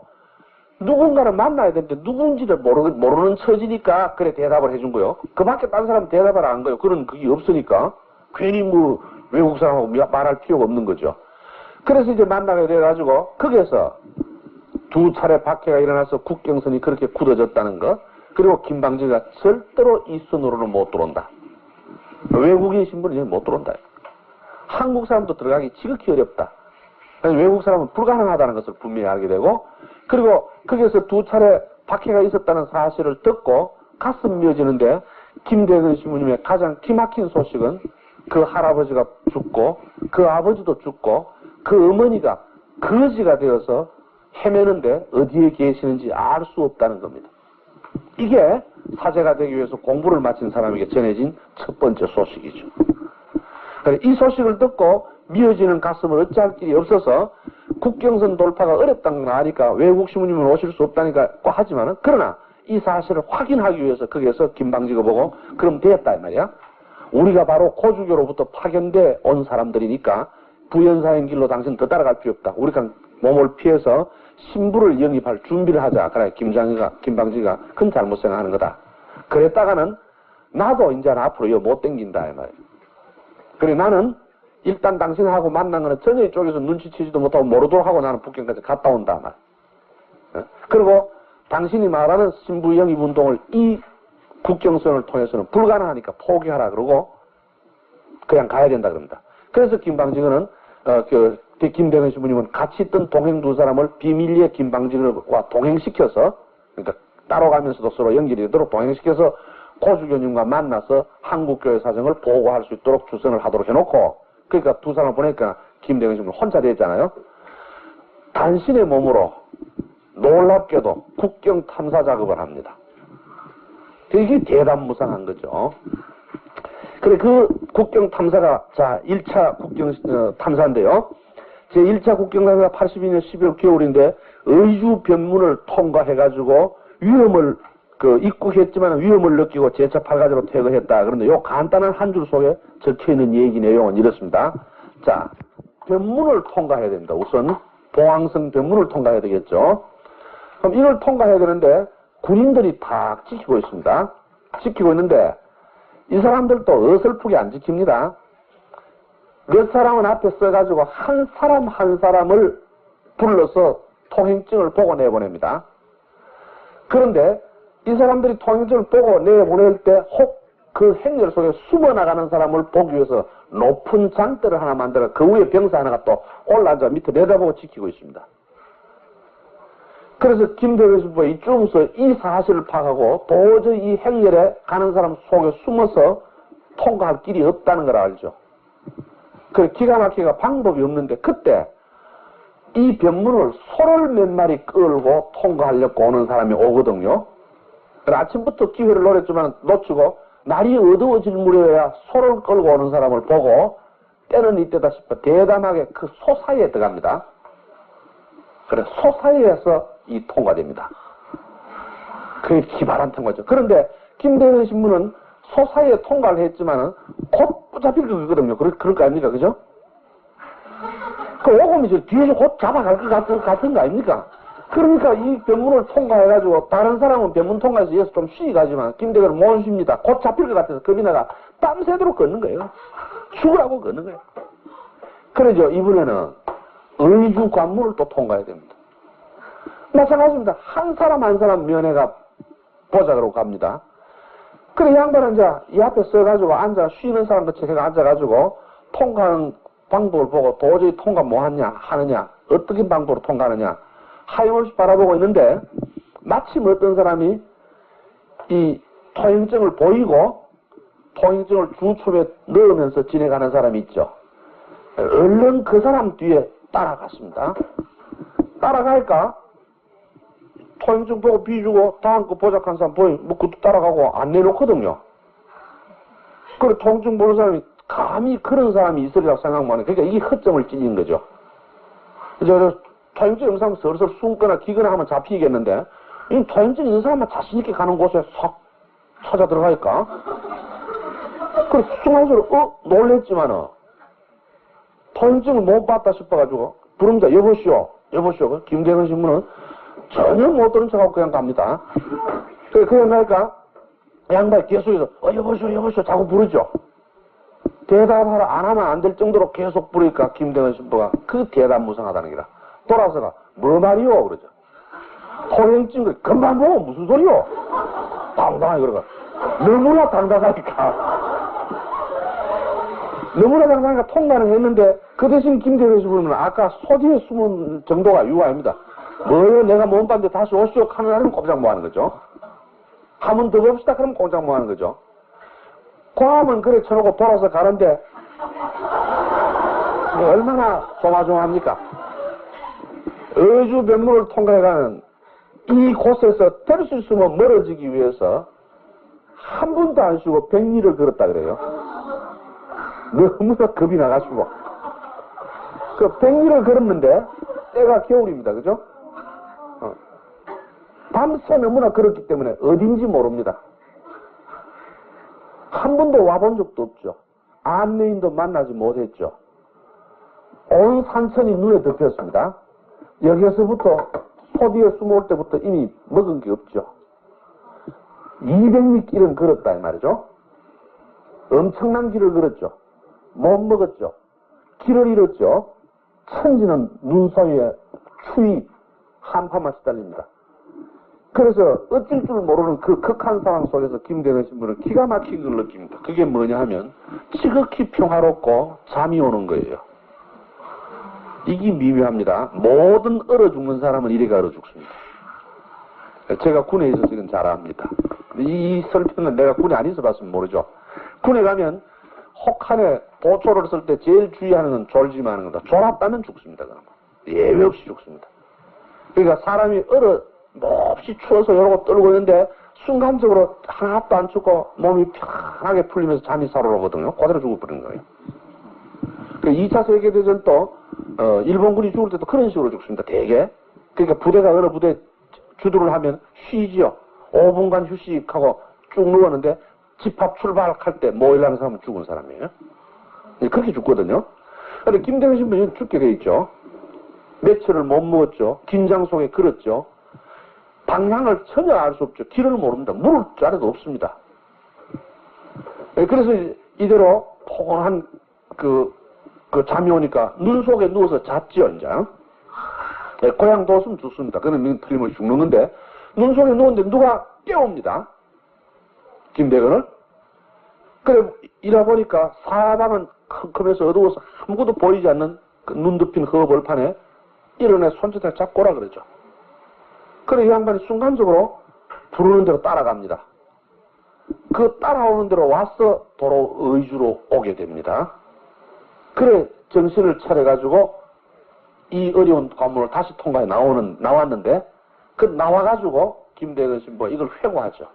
누군가를 만나야 되는데 누군지를 모르는 처지니까 그래 대답을 해준 거요. 그 밖에 딴 사람 대답을 안 한 거요. 그런 그게 없으니까 괜히 뭐 외국 사람하고 말할 필요가 없는 거죠. 그래서 이제 만나게 돼가지고 거기에서 두 차례 박해가 일어나서 국경선이 그렇게 굳어졌다는 거. 그리고 김방지가 절대로 이 선으로는 못 들어온다. 외국인 신분이 못 들어온다. 한국 사람도 들어가기 지극히 어렵다. 외국 사람은 불가능하다는 것을 분명히 알게 되고 그리고 거기에서 두 차례 박해가 있었다는 사실을 듣고 가슴 미어지는데 김대근 신부님의 가장 기막힌 소식은 그 할아버지가 죽고 그 아버지도 죽고 그 어머니가 거지가 되어서 헤매는데 어디에 계시는지 알 수 없다는 겁니다. 이게 사제가 되기 위해서 공부를 마친 사람에게 전해진 첫 번째 소식이죠. 이 소식을 듣고 미어지는 가슴을 어찌할 길이 없어서 국경선 돌파가 어렵다는 걸 아니까 외국 신부님은 오실 수 없다니까 하지만은 그러나 이 사실을 확인하기 위해서 거기에서 김방지가 보고 그럼 되었다 이 말이야. 우리가 바로 고주교로부터 파견돼 온 사람들이니까 부연사의 길로 당신 더 따라갈 필요 없다. 우리가 몸을 피해서 신부를 영입할 준비를 하자. 그래 김방지가 큰 잘못 생각하는 거다. 그랬다가는 나도 이제 앞으로 이거 못 땡긴다 이 말이야. 그래 나는 일단 당신하고 만난 거는 전혀 이쪽에서 눈치채지도 못하고 모르도록 하고 나는 북경까지 갔다 온다 말. 그리고 당신이 말하는 신부 영입 운동을 이 국경선을 통해서는 불가능하니까 포기하라 그러고 그냥 가야 된다 그럽니다. 그래서 김방직은 김대근 신부님은 같이 있던 동행 두 사람을 비밀리에 김방직과 동행시켜서 그러니까 따로 가면서도 서로 연결이 되도록 동행시켜서 고주교님과 만나서 한국교회 사정을 보고할 수 있도록 주선을 하도록 해놓고 그러니까 두 사람을 보니까 김대근 신부님 혼자 됐잖아요. 단신의 몸으로 놀랍게도 국경 탐사 작업을 합니다. 이게 대단무쌍한 거죠. 그래, 그 국경 탐사가, 자, 1차 국경 탐사인데요. 제 1차 국경 탐사가 82년 12월 겨울인데, 의주 변문을 통과해가지고, 위험을, 입국했지만 위험을 느끼고 제차 8가지로 퇴거했다. 그런데 요 간단한 한 줄 속에 적혀있는 얘기 내용은 이렇습니다. 자, 변문을 통과해야 됩니다. 우선, 봉황성 변문을 통과해야 되겠죠. 그럼 이걸 통과해야 되는데, 군인들이 탁 지키고 있습니다. 지키고 있는데, 이 사람들도 어설프게 안 지킵니다. 몇 사람은 앞에 써가지고 한 사람 한 사람을 불러서 통행증을 보고 내보냅니다. 그런데 이 사람들이 통행증을 보고 내보낼 때 혹 그 행렬 속에 숨어 나가는 사람을 보기 위해서 높은 장대를 하나 만들어 그 위에 병사 하나가 또 올라앉아 밑에 내다보고 지키고 있습니다. 그래서 김대회 신부가 이쯤에서 이 사실을 파악하고 도저히 이 행렬에 가는 사람 속에 숨어서 통과할 길이 없다는 걸 알죠. 그래서 기가 막히게 방법이 없는데 그때 이 병문을 소를 몇 마리 끌고 통과하려고 오는 사람이 오거든요. 그래서 아침부터 기회를 노렸지만 놓치고 날이 어두워질 무렵에야 소를 끌고 오는 사람을 보고 때는 이때다 싶어 대담하게 그 소 사이에 들어갑니다. 그래 소 사이에서 이 통과됩니다. 그게 기발한 통과죠. 그런데 김대현 신부는 소 사이에 통과를 했지만은 곧 붙잡힐 거거든요. 그럴 거 아닙니까? 그죠? 그 오금이 저 뒤에서 곧 잡아갈 것 같은 거 아닙니까? 그러니까 이 병문을 통과해가지고 다른 사람은 병문 통과해서 여기서 좀 쉬이 가지만 김대현은 못 쉽니다. 곧 잡힐 것 같아서 겁이 나가 땀새도록 걷는 거예요. 죽으라고 걷는 거예요. 그러죠. 이번에는 의주 관문을 또 통과해야 됩니다. 마찬가지입니다. 한 사람 한 사람 면회가 보자그러고 갑니다. 그래 양반은 이제 이 앞에 써가지고 앉아 쉬는 사람 같이 해가 앉아가지고 통과하는 방법을 보고 도저히 통과 하느냐 어떻게 방법으로 통과하느냐 하염없이 바라보고 있는데 마침 어떤 사람이 이 통행증을 보이고 통행증을 주춤에 넣으면서 지나가는 사람이 있죠. 얼른 그 사람 뒤에 따라갔습니다. 따라갈까? 통행증 보고 비주고 다음 거 보작한 사람 보이 뭐 그것도 따라가고 안 내놓거든요. 그래 통증 보는 사람이 감히 그런 사람이 있으리라고 생각만 해. 그러니까 이게 허점을 찔린 거죠. 그래서 통행증 있는 사람은 슬슬 숨거나 기거나 하면 잡히겠는데 이 통행증 있는 사람만 자신 있게 가는 곳에 싹 찾아 들어가니까 그래 순간적으로 놀랬지만은 통행증을 못 받다 싶어가지고 부릅니다. 여보시오. 김대건 신부는 전혀 못 들은 척하고 그냥 갑니다. 그래 나니까 양반이 계속해서 여보시오 자꾸 부르죠. 대답하라 안 하면 안 될 정도로 계속 부르니까 김대건 신부가 그 대답 무성하다는 게라 돌아서가 뭐 말이오 그러죠. 통행증을 금방 보고 무슨 소리요? 당당하게 그러가 너무나 당당하니까 통과는 했는데 그 대신 김대건 신부는 아까 소지에 숨은 정도가 유아입니다. 뭐요 내가 못 봤는데 다시 오시오 하는 날은 꼼짝 뭐 하는 거죠. 한번 더 봅시다 그러면 꼼짝 뭐 하는 거죠. 과하면 그래 쳐놓고 돌아서 가는데 얼마나 조마조마합니까? 의주 변문을 통과해가는 이 곳에서 될 수 있으면 멀어지기 위해서 한 번도 안 쉬고 100리를 걸었다 그래요. 너무나 겁이 나가지고 그 100리를 걸었는데 때가 겨울입니다. 그죠? 밤새 너무나 걸었기 때문에 어딘지 모릅니다. 한 번도 와본 적도 없죠. 안내인도 만나지 못했죠. 온 산천이 눈에 덮였습니다. 여기에서부터 소뒤에 숨어올 때부터 이미 먹은 게 없죠. 200리 길은 걸었다 이 말이죠. 엄청난 길을 걸었죠. 못 먹었죠. 길을 잃었죠. 천지는 눈 사이에 추위 한파만 시달립니다. 그래서 어쩔 줄 모르는 그 극한 상황 속에서 김대건 신부는 기가 막힌 걸 느낍니다. 그게 뭐냐 하면 지극히 평화롭고 잠이 오는 거예요. 이게 미묘합니다. 모든 얼어 죽는 사람은 이래가 얼어 죽습니다. 제가 군에 있어서 이건 잘 압니다. 이 설평은 내가 군에 안 있어 봤으면 모르죠. 군에 가면 혹한에 보초를 쓸 때 제일 주의하는 건 졸지마 하는 겁니다. 졸았다면 죽습니다. 그러면. 예외 없이 죽습니다. 그러니까 사람이 몹시 추워서 이러고 떨고 있는데 순간적으로 하나도 안 춥고 몸이 편하게 풀리면서 잠이 살아오거든요. 그대로 죽어버리는 거예요. 그 2차 세계대전 또 일본군이 죽을 때도 그런 식으로 죽습니다. 대개. 그러니까 부대가 어느 부대 주둔을 하면 쉬지요. 5분간 휴식하고 쭉 누웠는데 집합 출발할 때 모이라는 사람은 죽은 사람이에요. 그렇게 죽거든요. 그런데 김대건 신부는 죽게 돼 있죠. 며칠을 못 먹었죠. 긴장 속에 걸었죠. 방향을 전혀 알 수 없죠. 길을 모릅니다. 물을 자리도 없습니다. 그래서 이대로 포근한 그 잠이 오니까 눈 속에 누워서 잤지요, 이제. 고향 뒀으면 죽습니다. 그는 틀림없이 죽는 건데, 눈 속에 누웠는데 누가 깨웁니다. 김대건을. 그래, 일어보니까 사방은 컴컴해서 어두워서 아무것도 보이지 않는 그 눈 덮인 허벌판에 일어나 손짓에 잡고 오라 그러죠. 그래, 이 양반이 순간적으로 부르는 대로 따라갑니다. 그 따라오는 대로 와서 도로 의주로 오게 됩니다. 그래, 정신을 차려가지고 이 어려운 관문을 다시 통과해 나왔는데, 그 나와가지고 김대건 신부가 이걸 회고하죠.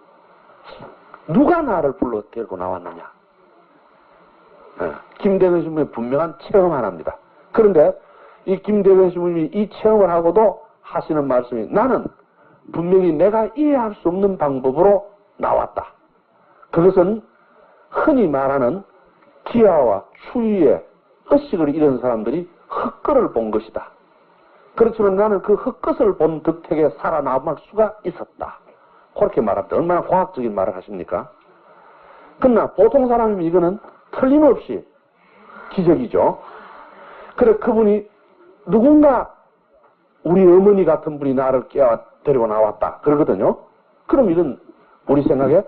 누가 나를 불러 데리고 나왔느냐. 김대건 신부의 분명한 체험 하나입니다. 그런데 이 김대건 신부님이 이 체험을 하고도 하시는 말씀이, 나는 분명히 내가 이해할 수 없는 방법으로 나왔다. 그것은 흔히 말하는 기아와 추위에 의식을 잃은 사람들이 흙것을 본 것이다. 그렇지만 나는 그 흙것을 본 덕택에 살아남을 수가 있었다. 그렇게 말합니다. 얼마나 과학적인 말을 하십니까? 그러나 보통 사람이면 이거는 틀림없이 기적이죠. 그래, 그분이 누군가 우리 어머니 같은 분이 나를 깨워 데리고 나왔다 그러거든요. 그럼 이건 우리 생각에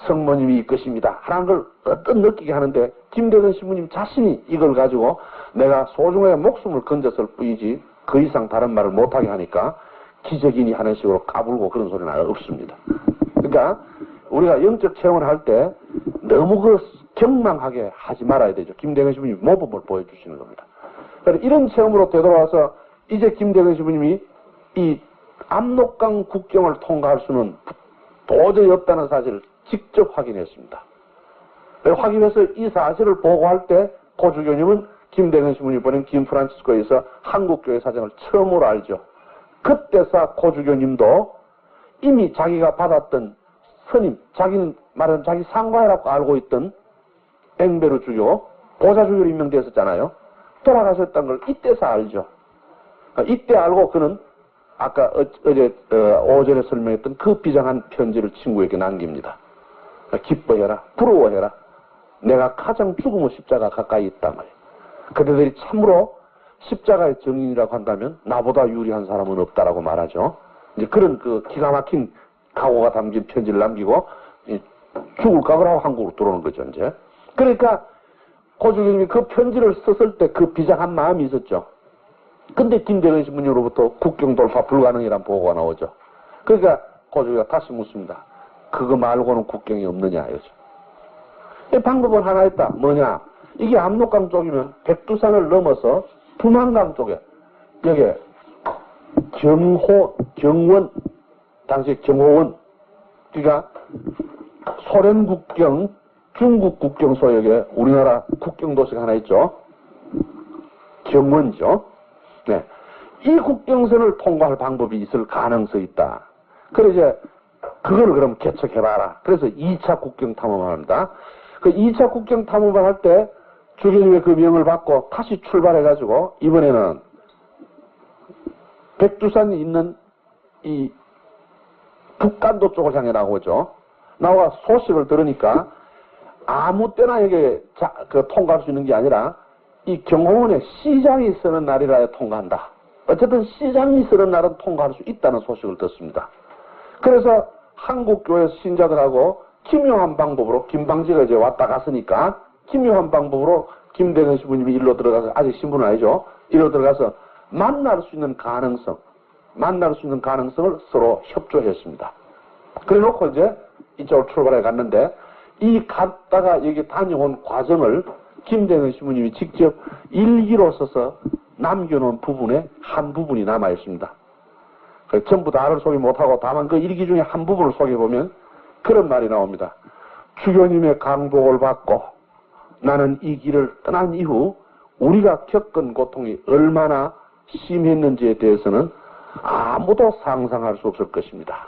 성모님이 것입니다 하는 걸 어떤 느끼게 하는데, 김대건 신부님 자신이 이걸 가지고 내가 소중하게 목숨을 건졌을 뿐이지 그 이상 다른 말을 못하게 하니까 기적이니 하는 식으로 까불고 그런 소리는 없습니다. 그러니까 우리가 영적 체험을 할 때 너무 경망하게 하지 말아야 되죠. 김대건 신부님이 모범을 보여주시는 겁니다. 그래서 이런 체험으로 되돌아와서 이제 김대건 신부님이 이 압록강 국경을 통과할 수는 도저히 없다는 사실을 직접 확인했습니다. 확인해서 이 사실을 보고할 때 고주교님은 김대건 신부님이 보낸 김프란치스코에서 한국교회 사정을 처음으로 알죠. 그때서 고주교님도 이미 자기가 받았던 선임, 자기는 말하는 자기 상과라고 알고 있던 앵베르 주교, 보좌주교로 임명되었었잖아요. 돌아가셨다는 걸 이때서 알죠. 이때 알고 그는 아까 어제 오전에 설명했던 그 비장한 편지를 친구에게 남깁니다. 기뻐해라, 부러워해라. 내가 가장 죽음의 십자가 가까이 있다 말이야. 그대들이 참으로 십자가의 정인이라고 한다면 나보다 유리한 사람은 없다라고 말하죠. 이제 그런 그 기가 막힌 각오가 담긴 편지를 남기고 죽을 각을 하고 한국으로 들어오는 거죠, 이제. 그러니까 고주교님이 그 편지를 썼을 때 그 비장한 마음이 있었죠. 근데 김대건 신부님으로부터 국경 돌파 불가능이란 보고가 나오죠. 그러니까 고주교가 다시 묻습니다. 그거 말고는 국경이 없느냐 이거죠. 이 방법은 하나 있다. 뭐냐? 이게 압록강 쪽이면 백두산을 넘어서 두만강 쪽에 여기 경원 당시 경호원, 그러니까 소련 국경, 중국 국경 소역에 우리나라 국경 도시가 하나 있죠. 경원이죠. 네. 이 국경선을 통과할 방법이 있을 가능성이 있다. 그래서 이제 그걸 그럼 개척해봐라. 그래서 2차 국경 탐험을 합니다. 그 2차 국경 탐험을 할 때 주교님의 그 명을 받고 다시 출발해가지고 이번에는 백두산이 있는 이 북간도 쪽을 향해 나오죠. 나와 소식을 들으니까 아무 때나 여기 통과할 수 있는 게 아니라 이 경호원에 시장이 쓰는 날이라야 통과한다. 어쨌든 시장이 쓰는 날은 통과할 수 있다는 소식을 듣습니다. 그래서 한국교회 신자들하고 기묘한 방법으로 김방지가 이제 왔다 갔으니까 기묘한 방법으로 김대건 신부님이 일로 들어가서, 아직 신부는 아니죠. 일로 들어가서 만날 수 있는 가능성을 서로 협조했습니다. 그래 놓고 이제 이쪽으로 출발해 갔는데 이 갔다가 여기 다녀온 과정을 김대건 신부님이 직접 일기로 써서 남겨놓은 부분에 한 부분이 남아 있습니다. 전부 다를 소개 못하고 다만 그 일기 중에 한 부분을 소개해보면 그런 말이 나옵니다. 주교님의 강복을 받고 나는 이 길을 떠난 이후 우리가 겪은 고통이 얼마나 심했는지에 대해서는 아무도 상상할 수 없을 것입니다.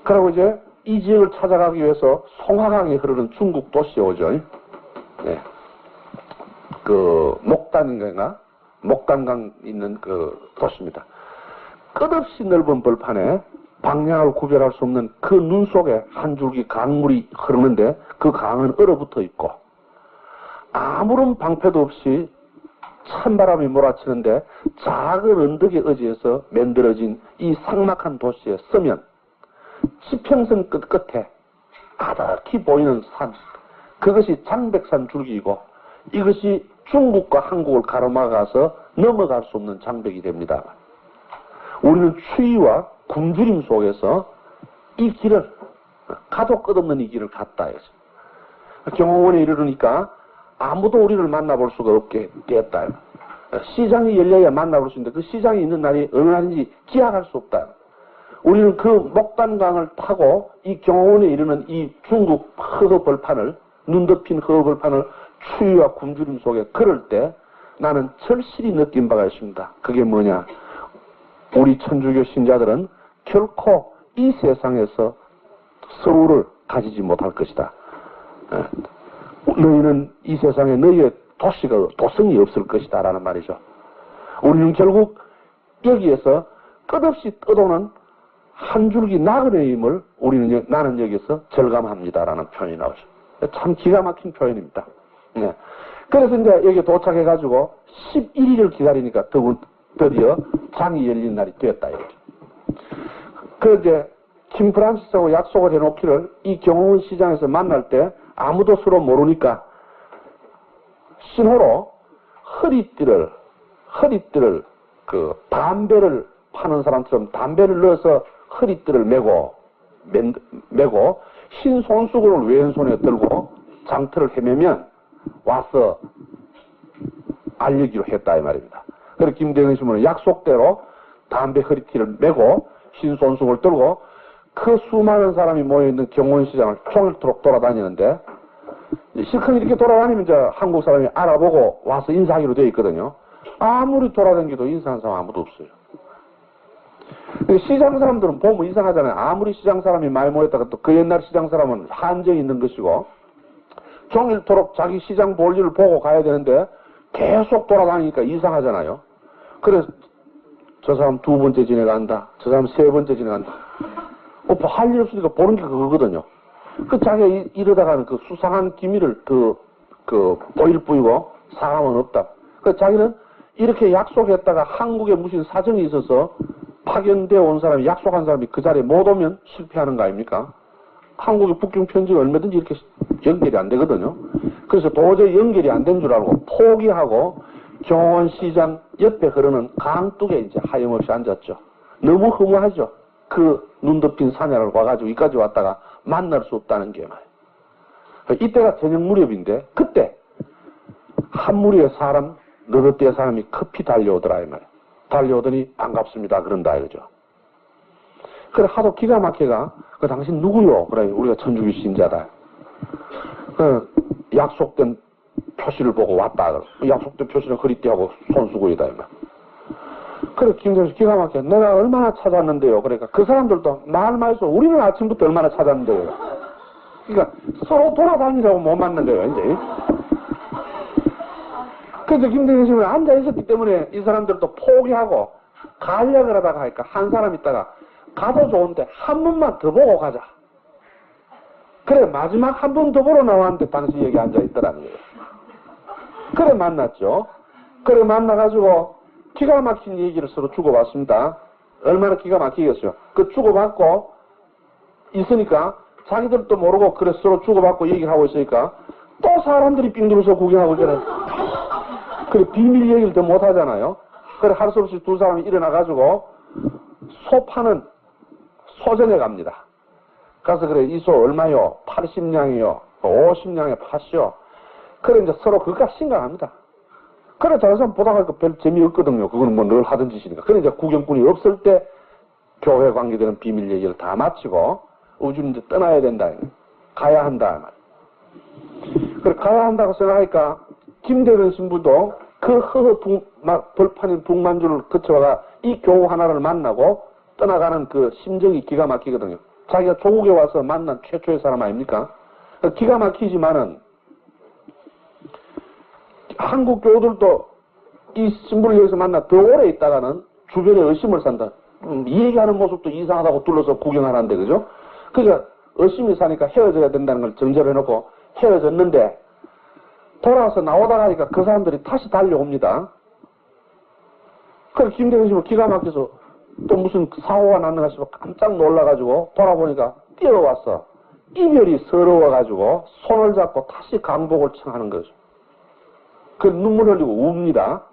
그리고 이제 이 지역을 찾아가기 위해서 송화강이 흐르는 중국 도시에 오죠. 네. 그 목단인가? 목단강 있는 그 도시입니다. 끝없이 넓은 벌판에 방향을 구별할 수 없는 그 눈 속에 한 줄기 강물이 흐르는데 그 강은 얼어붙어 있고 아무런 방패도 없이 찬바람이 몰아치는데 작은 언덕의 의지에서 만들어진 이 삭막한 도시에 서면 지평선 끝끝에 아득히 보이는 산, 그것이 장백산 줄기이고 이것이 중국과 한국을 가로막아서 넘어갈 수 없는 장벽이 됩니다. 우리는 추위와 굶주림 속에서 이 길을, 가도 끝없는 이 길을 갔다 해서 경호원에 이르르니까 아무도 우리를 만나볼 수가 없게 됐다. 시장이 열려야 만나볼 수 있는데 그 시장이 있는 날이 어느 날인지 기약할 수 없다. 우리는 그 목단강을 타고 이 경호원에 이르는 이 중국 허허벌판을, 눈 덮인 허허벌판을 추위와 굶주림 속에 걸을 때 나는 절실히 느낀 바가 있습니다. 그게 뭐냐? 우리 천주교 신자들은 결코 이 세상에서 서울을 가지지 못할 것이다. 너희는 이 세상에 너희의 도성이 없을 것이다 라는 말이죠. 우리는 결국 여기에서 끝없이 떠도는 한 줄기 나그네의 힘을 나는 여기서 절감합니다 라는 표현이 나오죠. 참 기가 막힌 표현입니다. 네. 그래서 이제 여기 도착해가지고 11일을 기다리니까 드디어 장이 열린 날이 되었다 이거죠. 그 이제 김 프란시스하고 약속을 해놓기를 이 경호원 시장에서 만날 때 아무도 서로 모르니까 신호로 허리띠를 그 담배를 파는 사람처럼 담배를 넣어서 허리띠를 메고 흰 손수건을 왼손에 들고 장터를 헤매면 와서 알리기로 했다 이 말입니다. 그래서 김대근 신부는 약속대로 담배 허리띠를 메고 흰 손수건을 들고 그 수많은 사람이 모여있는 경원시장을 종일토록 돌아다니는데 실컷 이렇게 돌아다니면 이제 한국 사람이 알아보고 와서 인사하기로 되어 있거든요. 아무리 돌아다니도 인사하는 사람 아무도 없어요. 시장 사람들은 보면 이상하잖아요. 아무리 시장 사람이 많이 모였다가 또 그 옛날 시장 사람은 한정이 있는 것이고 종일토록 자기 시장 볼 일을 보고 가야 되는데 계속 돌아다니니까 이상하잖아요. 그래서 저 사람 2번째 지내간다. 저 사람 3번째 지내간다. 할 일 없으니까 보는 게 그거거든요. 그 자기가 이러다가는 그 수상한 기밀을 보일 뿐이고 사람은 없다. 그 자기는 이렇게 약속했다가 한국에 무슨 사정이 있어서 파견되어 온 사람이 약속한 사람이 그 자리에 못 오면 실패하는 거 아닙니까? 한국의 북경 편지가 얼마든지 이렇게 연결이 안 되거든요. 그래서 도저히 연결이 안 된 줄 알고 포기하고 경호원 시장 옆에 흐르는 강둑에 이제 하염없이 앉았죠. 너무 허무하죠. 그 눈 덮인 사냐를 와가지고 여기까지 왔다가 만날 수 없다는 게 말이에요. 이때가 저녁 무렵인데 그때 한 무리의 사람, 너댓대의 사람이 급히 달려오더라 이 말이에요. 달려오더니 반갑습니다 그런다 이거죠. 그래 하도 기가 막혀가 그 당신 누구요? 그래 우리가 천주교 신자다. 그 약속된 표시를 보고 왔다. 약속된 표시는 허리띠하고 손수건이다 이 말. 그래 김대중 기가 막혀. 내가 얼마나 찾았는데요. 그러니까 그 사람들도 말만 해서 우리는 아침부터 얼마나 찾았는데요. 그러니까 서로 돌아다니라고 못 만난 거예요 이제. 그래서 김대중 씨는 앉아 있었기 때문에 이 사람들도 포기하고 가려고 하다가 하니까 한 사람 있다가 가도 좋은데 한 번만 더 보고 가자. 그래 마지막 한 번 더 보러 나왔는데 당신 여기 앉아 있더라는 거예요. 그래 만났죠. 그래 만나가지고 기가 막힌 얘기를 서로 주고받습니다. 얼마나 기가 막히겠어요. 그 주고받고 있으니까 자기들도 모르고 그래 서로 주고받고 얘기를 하고 있으니까 또 사람들이 삥 둘러서 구경하고 있잖아요. 그래 비밀 얘기를 더 못하잖아요. 그래 할 수 없이 두 사람이 일어나가지고 소 파는 소전에 갑니다. 가서 그래 이 소 얼마요? 80냥이요. 50냥에 파시오. 그래 이제 서로 그것까지 생각합니다. 그래 다른 사람 보다가 별 재미없거든요. 그거는 뭐 늘 하던 짓이니까. 그래 이제 구경꾼이 없을 때 교회 관계되는 비밀 얘기를 다 마치고 우주는 이제 떠나야 된다. 가야 한다. 그래 가야 한다고 생각하니까 김대근 신부도 그 벌판인 북만주를 거쳐가 이 교우 하나를 만나고 떠나가는 그 심정이 기가 막히거든요. 자기가 조국에 와서 만난 최초의 사람 아닙니까? 기가 막히지만은 한국 교우들도 이 신부를 여기서 만나 더 오래 있다가는 주변에 의심을 산다. 얘기하는 모습도 이상하다고 둘러서 구경하는데, 그죠? 그러니까 열심히 사니까 헤어져야 된다는 걸 정제를 해놓고 헤어졌는데 돌아와서 나오다가 하니까 그 사람들이 다시 달려옵니다. 그래서 김대근 씨는 기가 막혀서 또 무슨 사고가 났는가 싶어 깜짝 놀라가지고 돌아보니까 뛰어왔어. 이별이 서러워가지고 손을 잡고 다시 강복을 청하는 거죠. 그 눈물 흘리고 웁니다.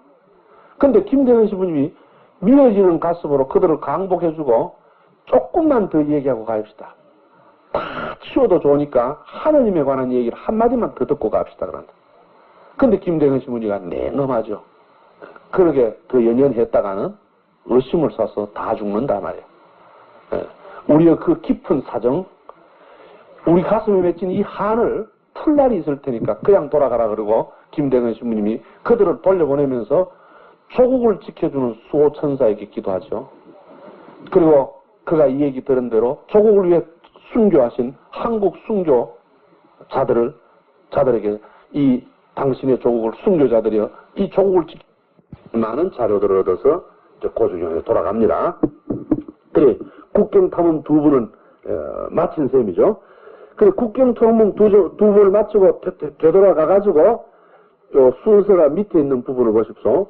근데 김대근 씨부님이 미어지는 가슴으로 그들을 강복해주고 조금만 더 얘기하고 갑시다. 다 치워도 좋으니까 하느님에 관한 얘기를 한마디만 더 듣고 갑시다. 그런다. 근데 김대근 씨부님이 냉엄하죠. 그러게 더 연연했다가는 의심을 사서 다 죽는다 말이에요. 우리의 그 깊은 사정, 우리 가슴에 맺힌 이 한을 풀 날이 있을 테니까 그냥 돌아가라 그러고 김대근 신부님이 그들을 돌려보내면서 조국을 지켜주는 수호천사에게 기도하죠. 그리고 그가 이 얘기 들은 대로 조국을 위해 순교하신 한국 자들에게 이 당신의 조국을 순교자들이여 이 조국을 많은 자료들을 얻어서 고주경에 돌아갑니다. 그래 국경 탐험 두 분은 마친 셈이죠. 그래 국경 탐험 두 분을 마치고 되돌아가가지고 순서가 밑에 있는 부분을 보십시오.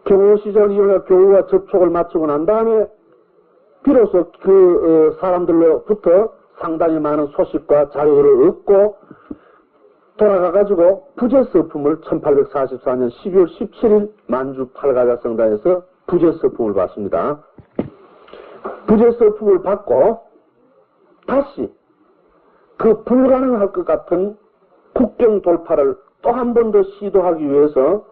경호 시절 이후에 교우와 접촉을 마치고 난 다음에 비로소 그 사람들로부터 상당히 많은 소식과 자료를 얻고 돌아가가지고 부제서품을 1844년 12월 17일 만주 팔가자 성당에서 부제서품을 받습니다. 부제서품을 받고 다시 그 불가능할 것 같은 국경 돌파를 또 한 번 더 시도하기 위해서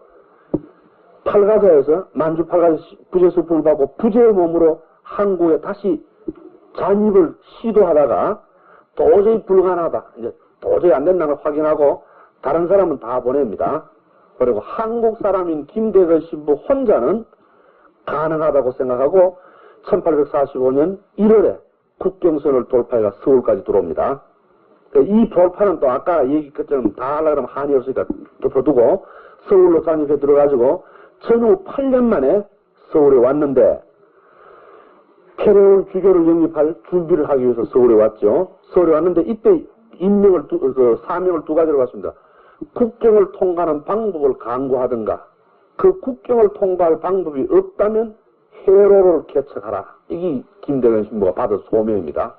팔가자에서 만주 팔가자 부제서품을 받고 부제의 몸으로 한국에 다시 잔입을 시도하다가 도저히 불가능하다. 이제 도저히 안 된다는 걸 확인하고 다른 사람은 다 보냅니다. 그리고 한국 사람인 김대근 신부 혼자는 가능하다고 생각하고 1845년 1월에 국경선을 돌파해가 서울까지 들어옵니다. 이 돌파는 또 아까 얘기 끝처럼 다 하려고 하면 한이 없으니까 덮어두고 서울로 잔입해 들어가지고 전후 8년 만에 서울에 왔는데 패러올 주교를 영입할 준비를 하기 위해서 서울에 왔죠. 서울에 왔는데 이때 사명을 두 가지로 받습니다. 국경을 통과하는 방법을 강구하든가 그 국경을 통과할 방법이 없다면 해로를 개척하라. 이게 김대근 신부가 받은 소명입니다.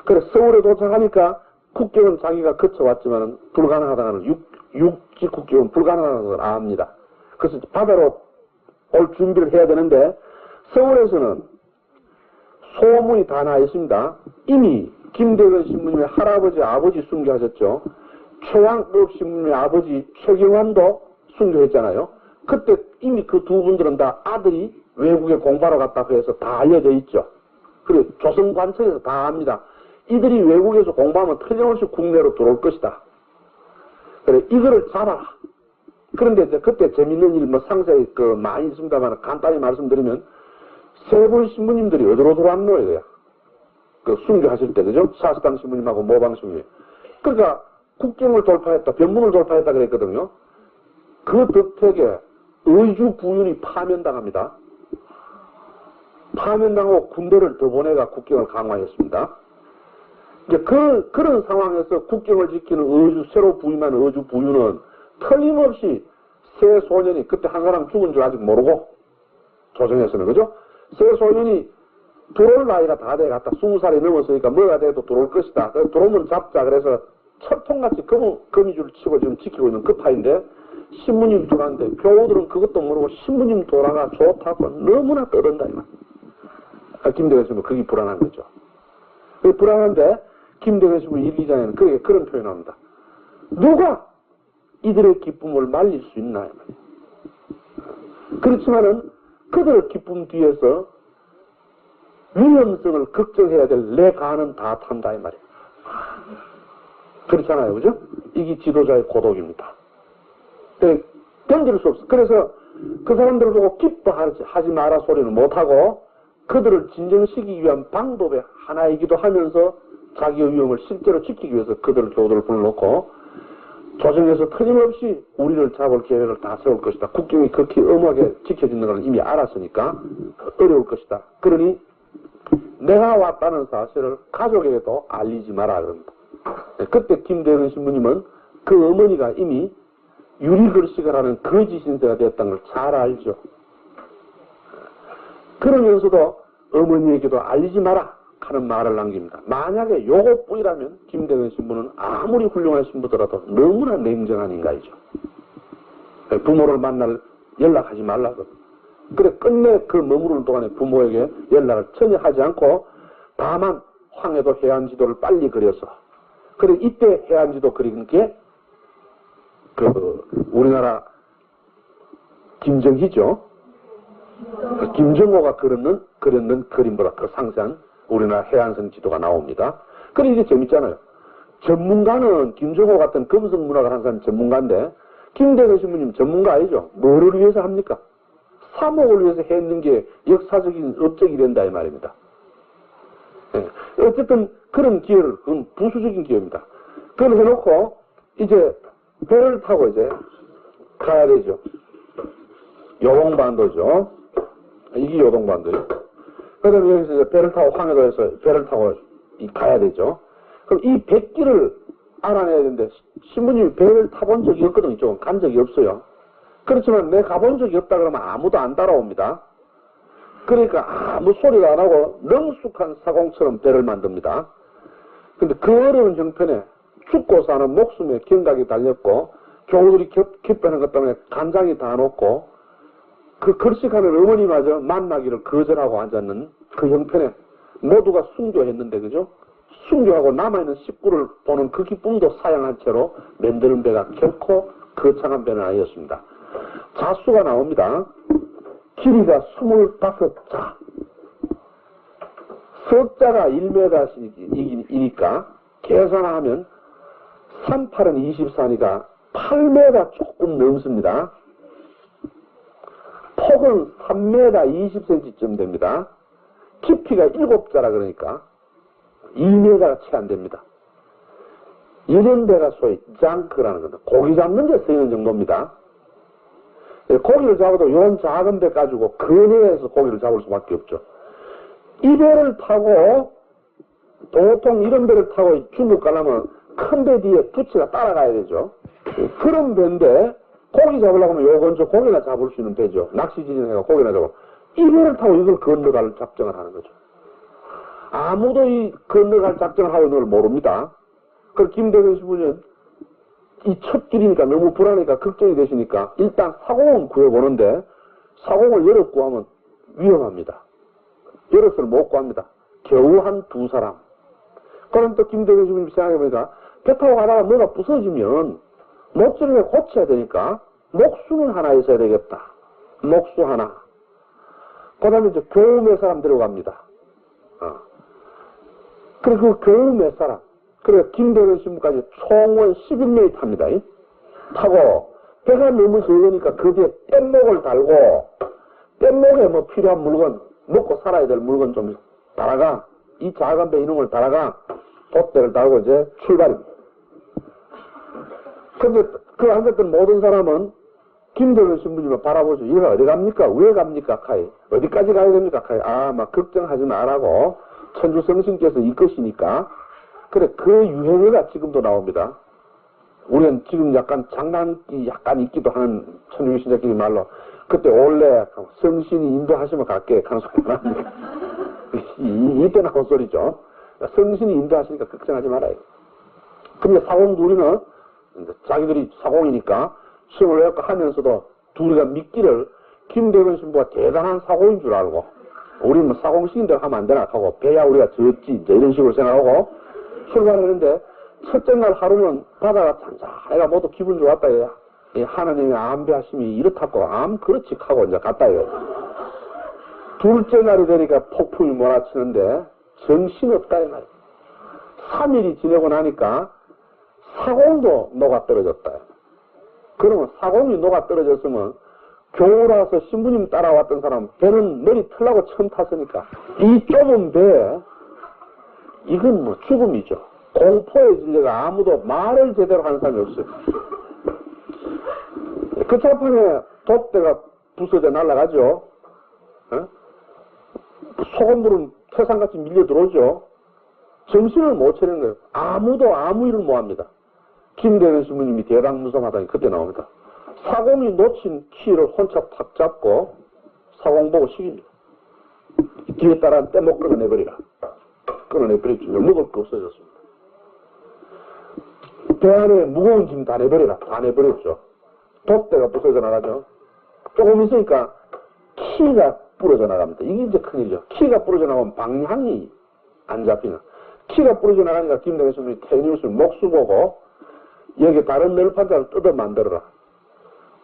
그래서 서울에 도착하니까 국경은 자기가 거쳐왔지만 불가능하다는 육지 국경은 불가능하다는 걸 압니다. 그래서 바다로 올 준비를 해야 되는데 서울에서는 소문이 다 나 있습니다. 이미 김대근 신부님의 할아버지, 아버지 순교하셨죠. 최양덕 신부님의 아버지 최경환도 순교했잖아요. 그때 이미 그 두 분들은 다 아들이 외국에 공부하러 갔다고 해서 다 알려져 있죠. 그리고 조선관청에서 다 압니다. 이들이 외국에서 공부하면 틀림없이 국내로 들어올 것이다. 그래, 이거를 잡아라. 그런데 이제 그때 재밌는 일 상세히 많이 있습니다만 간단히 말씀드리면 세 분 신부님들이 어디로 들어왔노 이거야. 순교하실 때, 그죠? 사스당 신부님하고 모방 신부님. 그러니까 국경을 돌파했다, 변문을 돌파했다 그랬거든요. 그 덕택에 의주 부윤이 파면당합니다. 파면당하고 군대를 더 보내가 국경을 강화했습니다. 이제 그런 상황에서 국경을 지키는 의주, 새로 부임한 의주 부윤은 틀림없이 새 소년이, 그때 한 사람 죽은 줄 아직 모르고, 조정에서는, 그죠? 새 소년이 들어올 나이가 다 돼갔다. 20살이 넘었으니까 뭐가 돼도 들어올 것이다. 들어오면 잡자. 그래서 철통같이 거미줄을 치고 지금 지키고 있는 그 파인데, 신부님 돌아가는데, 교우들은 그것도 모르고 신부님 돌아가 좋다고 너무나 떠든다, 이만. 김대근 신부, 그게 불안한 거죠. 그게 불안한데, 김대근 신부 1, 2장에는 그런 표현을 합니다. 누가 이들의 기쁨을 말릴 수 있나, 이만. 그렇지만은, 그들의 기쁨 뒤에서 위험성을 걱정해야 될 내 간은 다 탄다, 이 말이에요. 그렇잖아요, 그죠? 이게 지도자의 고독입니다. 견딜 수 없어. 그래서 그 사람들을 보고 기뻐하지 마라 소리는 못하고 그들을 진정시키기 위한 방법의 하나이기도 하면서 자기의 위험을 실제로 지키기 위해서 그들을 교우들을 불러놓고 조정에서 틀림없이 우리를 잡을 계획을 다 세울 것이다. 국경이 극히 엄하게 지켜지는 걸 이미 알았으니까 어려울 것이다. 그러니 내가 왔다는 사실을 가족에게도 알리지 마라 그럽니다. 그때 김대근 신부님은 그 어머니가 이미 유리글씨가 하는 거짓 신세가 되었다는 걸 잘 알죠. 그러면서도 어머니에게도 알리지 마라 하는 말을 남깁니다. 만약에 요것뿐이라면 김대근 신부는 아무리 훌륭한 신부더라도 너무나 냉정한 인간이죠. 부모를 만날 연락하지 말라고. 그래 끝내 그 머무르는 동안에 부모에게 연락을 전혀 하지 않고 다만 황해도 해안지도를 빨리 그려서 그래 이때 해안지도 그리는 게 그 우리나라 김정희죠. 김정호가 그렸는 그림보다 그 상세한 우리나라 해안선 지도가 나옵니다. 그래 이게 재밌잖아요. 전문가는 김정호 같은 금속 문학을 항상 전문가인데 김대근 신부님 전문가 아니죠. 뭐를 위해서 합니까? 사목을 위해서 했는 게 역사적인 업적이 된다 이 말입니다. 예. 어쨌든 그런 기회를 그건 부수적인 기회입니다. 그걸 해놓고 이제 배를 타고 이제 가야 되죠. 요동반도죠. 이게 요동반도예요. 그다음에 여기서 이제 배를 타고 황해도에서 배를 타고 가야 되죠. 그럼 이 백길을 알아내야 되는데 신부님이 배를 타본 적이 없거든요. 이쪽은 간 적이 없어요. 그렇지만 내가 가본 적이 없다 그러면 아무도 안 따라옵니다. 그러니까 아무 소리가 안 하고 능숙한 사공처럼 배를 만듭니다. 근데 그 어려운 형편에 죽고 사는 목숨에 경각이 달렸고 교우들이 기뻐하는 것 때문에 간장이 다 녹고 그 걸식하는 어머니마저 만나기를 거절하고 앉았는 그 형편에 모두가 순교했는데 그죠? 순교하고 남아있는 식구를 보는 그 기쁨도 사양한 채로 만드는 배가 결코 거창한 배는 아니었습니다. 자수가 나옵니다. 길이가 25자. 석자가 1m이니까 계산하면 38은 24니까 8m 조금 넘습니다. 폭은 3m 20cm쯤 됩니다. 깊이가 7자라 그러니까 2m가 채 안 됩니다. 이런 배가 소위 짱크라는 겁니다. 고기 잡는 데 쓰이는 정도입니다. 고기를 잡아도 이런 작은 배 가지고 근해에서 고기를 잡을 수밖에 없죠. 이 배를 타고 보통 이런 배를 타고 중국 가려면 큰 배 뒤에 부츠가 따라가야 되죠. 그런 배인데 고기 잡으려고 하면 요건 저 고기나 잡을 수 있는 배죠. 낚시진이나 고기나 잡고 이 배를 타고 이걸 건너갈 작정을 하는 거죠. 아무도 이 건너갈 작정을 하고 있는 걸 모릅니다. 그래서 김대근 신부는 이 첫 길이니까 너무 불안하니까 걱정이 되시니까 일단 사공은 구해보는데 사공을 열어 구하면 위험합니다. 열어서를 못 구합니다. 겨우 한 2사람. 그럼 또 김대근 신부님 생각해보니까 배 타고 가다가 뭐가 부서지면 목줄을 고쳐야 되니까 목수는 하나 있어야 되겠다. 목수 하나. 그 다음에 이제 교우 몇 사람 데려갑니다. 그리고 그 교우 몇 사람. 그래 김대근 신부까지 총원 11명이 탑니다. 타고 배가 너무 적으니까 그 뒤에 뗏목을 달고 뗏목에 뭐 필요한 물건 먹고 살아야 될 물건 좀 달아가 이 작은 배 이놈을 달아가 돛대를 달고 이제 출발입니다. 근데 그 앉았던 모든 사람은 김대근 신부님을 바라보죠. 얘가 어디 갑니까? 왜 갑니까? 카이. 어디까지 가야 됩니까? 카이. 막 걱정하지 말라고 천주성신께서 이끄시니까 그래, 그 유행어가 지금도 나옵니다. 우리는 지금 약간 장난기 약간 있기도 하는 천주신자끼리 말로 그때 원래 성신이 인도하시면 갈게 하는 소리가 납니다. 이때 나온 소리죠. 성신이 인도하시니까 걱정하지 말아요. 근데 사공 둘이는 자기들이 사공이니까 시험을 해갖고 하면서도 둘이가 믿기를 김대근 신부가 대단한 사공인 줄 알고 우리는 뭐 사공신인대로 하면 안 되나 하고 배야 우리가 졌지 이제 이런 식으로 생각하고 출발했는데 첫째 날 하루는 바다가 잔잔해가 모두 기분 좋았다 얘. 하나님의 안배하심이 이렇다고 그렇지 하고 이제 갔다 얘. 둘째 날이 되니까 폭풍이 몰아치는데 정신없다 이 말이야. 3일이 지내고 나니까 사공도 녹아떨어졌다. 그러면 사공이 녹아떨어졌으면 교우라서 신부님 따라왔던 사람 배는 머리 털라고 처음 탔으니까 이 좁은 배에 이건 뭐 죽음이죠. 공포의 진리가 아무도 말을 제대로 하는 사람이 없어요. 그 차판에 돛대가 부서져 날아가죠. 어? 소금물은 태산같이 밀려 들어오죠. 정신을 못 차리는 거예요. 아무도 아무 일을 못 합니다. 김대현 신부님이 대당무성하다니 그때 나옵니다. 사공이 놓친 키를 혼자 탁 잡고 사공 보고 식입니다. 뒤에 따라 떼목 끊어내버리라. 끊어내버리죠. 먹을 거 없어졌습니다. 배 안에 무거운 짐 다 내버리라. 다 내버렸죠. 돛대가 부서져 나가죠. 조금 있으니까 키가 부러져 나갑니다. 이게 이제 큰일이죠. 키가 부러져 나가면 방향이 안 잡히는. 키가 부러져 나가니까 김대현 신부님이 테니우스를 목수 보고 여기 다른 널판자를 뜯어 만들어라.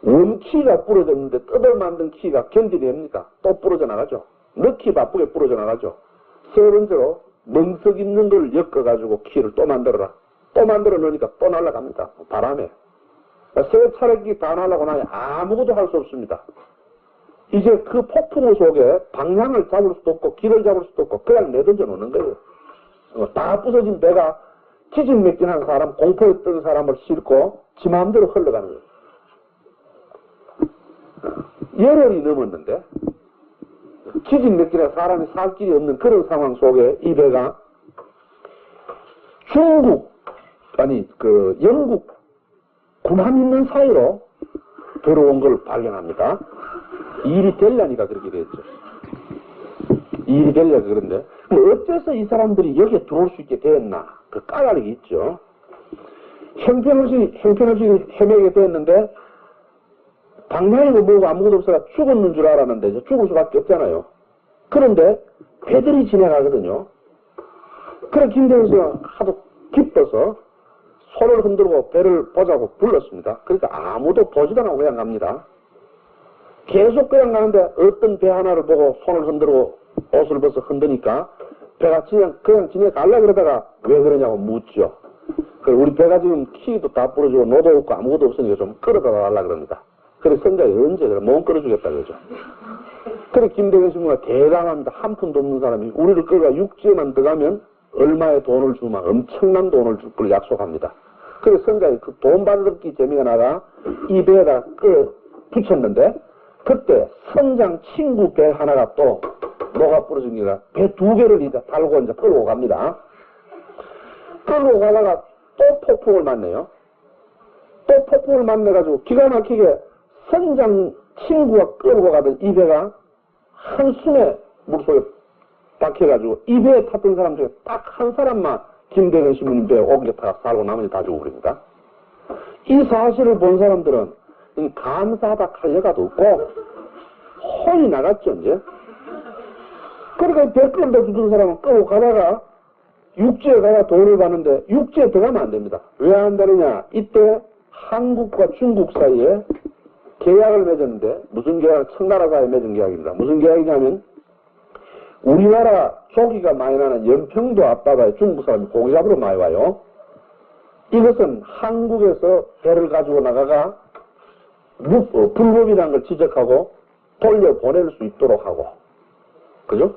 원키가 부러졌는데 뜯어 만든 키가 견디됩니까? 또 부러져 나가죠. 넣기 바쁘게 부러져 나가죠. 세 번째로 멍석 있는 걸 엮어가지고 키를 또 만들어라. 또 만들어 놓으니까 또 날아갑니다. 바람에. 세 차례기 다 날아가고 나니 아무것도 할 수 없습니다. 이제 그 폭풍우 속에 방향을 잡을 수도 없고 길을 잡을 수도 없고 그냥 내던져 놓는 거예요. 다 부서진 배가 기진맥진한 사람, 공포에 뜬 사람을 싣고 지 마음대로 흘러가는 거예요. 열흘이 넘었는데 기진맥진한 사람이 살 길이 없는 그런 상황 속에 이 배가 영국 군함 있는 사이로 들어온 걸 발견합니다. 일이 되려니까 그렇게 됐죠. 일이 되려니까 그런데 어째서 이 사람들이 여기에 들어올 수 있게 됐나? 그 까닭이 있죠. 형편없이 헤매게 됐는데 방향이고 뭐고 아무것도 없어서 죽었는 줄 알았는데 죽을 수밖에 없잖아요. 그런데 배들이 지나가거든요. 그래 김대현 씨가 하도 기뻐서 손을 흔들고 배를 보자고 불렀습니다. 그러니까 아무도 보지도 않고 그냥 갑니다. 계속 그냥 가는데 어떤 배 하나를 보고 손을 흔들고 옷을 벗어 흔드니까 배가 그냥 지나가려고 그러다가 왜 그러냐고 묻죠. 그래 우리 배가 지금 키도 다 부러지고 노도 없고 아무것도 없으니까 좀 끌어다 가려고 그럽니다. 그래 생각이 언제 그래 못 끌어주겠다 그러죠. 그래 김대현 신부가 대단합니다. 한 푼도 없는 사람이 우리를 끌어가 육지에만 들어가면 얼마의 돈을 주면 엄청난 돈을 줄 걸 약속합니다. 그래 생각이 그 돈 받기 재미가 나가 이 배에다 붙였는데 그때 선장 친구 배 하나가 또 뭐가 부러진 게가 배 두 개를 이제 달고 이제 끌고 갑니다. 끌고 가다가 또 폭풍을 만나요. 또 폭풍을 만나가지고 기가 막히게 선장 친구가 끌고 가던 이 배가 한숨에 물속에 박혀가지고 이 배에 탔던 사람 중에 딱 한 사람만 김대현 신부님 배에 옮겨타가 살고 나머지 다 죽어버립니다. 이 사실을 본 사람들은 감사하다 할 여가도 없고 혼이 나갔죠 이제. 그러니까 배 끌고 주던 사람은 끌고 가다가 육지에 가야 돈을 받는데 육지에 들어가면 안 됩니다. 왜 안 되느냐? 이때 한국과 중국 사이에 계약을 맺었는데 무슨 계약? 청나라 사이에 맺은 계약입니다. 무슨 계약이냐면 우리나라 조기가 많이 나는 연평도 앞바다에 중국 사람이 고기 잡으러 많이 와요. 이것은 한국에서 배를 가지고 나가가 불법이라는 걸 지적하고 돌려보낼 수 있도록 하고 그죠?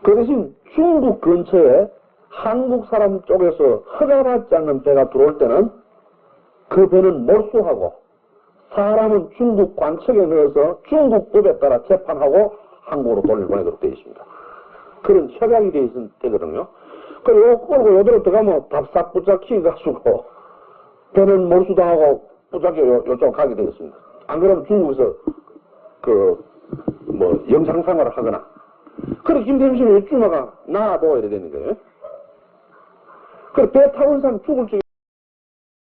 그 대신 중국 근처에 한국 사람 쪽에서 허가받지 않는 배가 들어올 때는 그 배는 몰수하고 사람은 중국 관청에 넣어서 중국법에 따라 재판하고 한국으로 돌려보내도록 되어 있습니다. 그런 협약이 되거든요. 그리고 끌고 요대로 들어가면 답싹 붙잡히가지고 배는 몰수당하고 붙잡혀 요쪽 가게 되어 있습니다. 안 그러면 중국에서 영상생활을 하거나 그래 김대현 씨는 요쯤마가 나도 이래 되는 거예요. 그래 배 타고 있는 사람 죽을 적에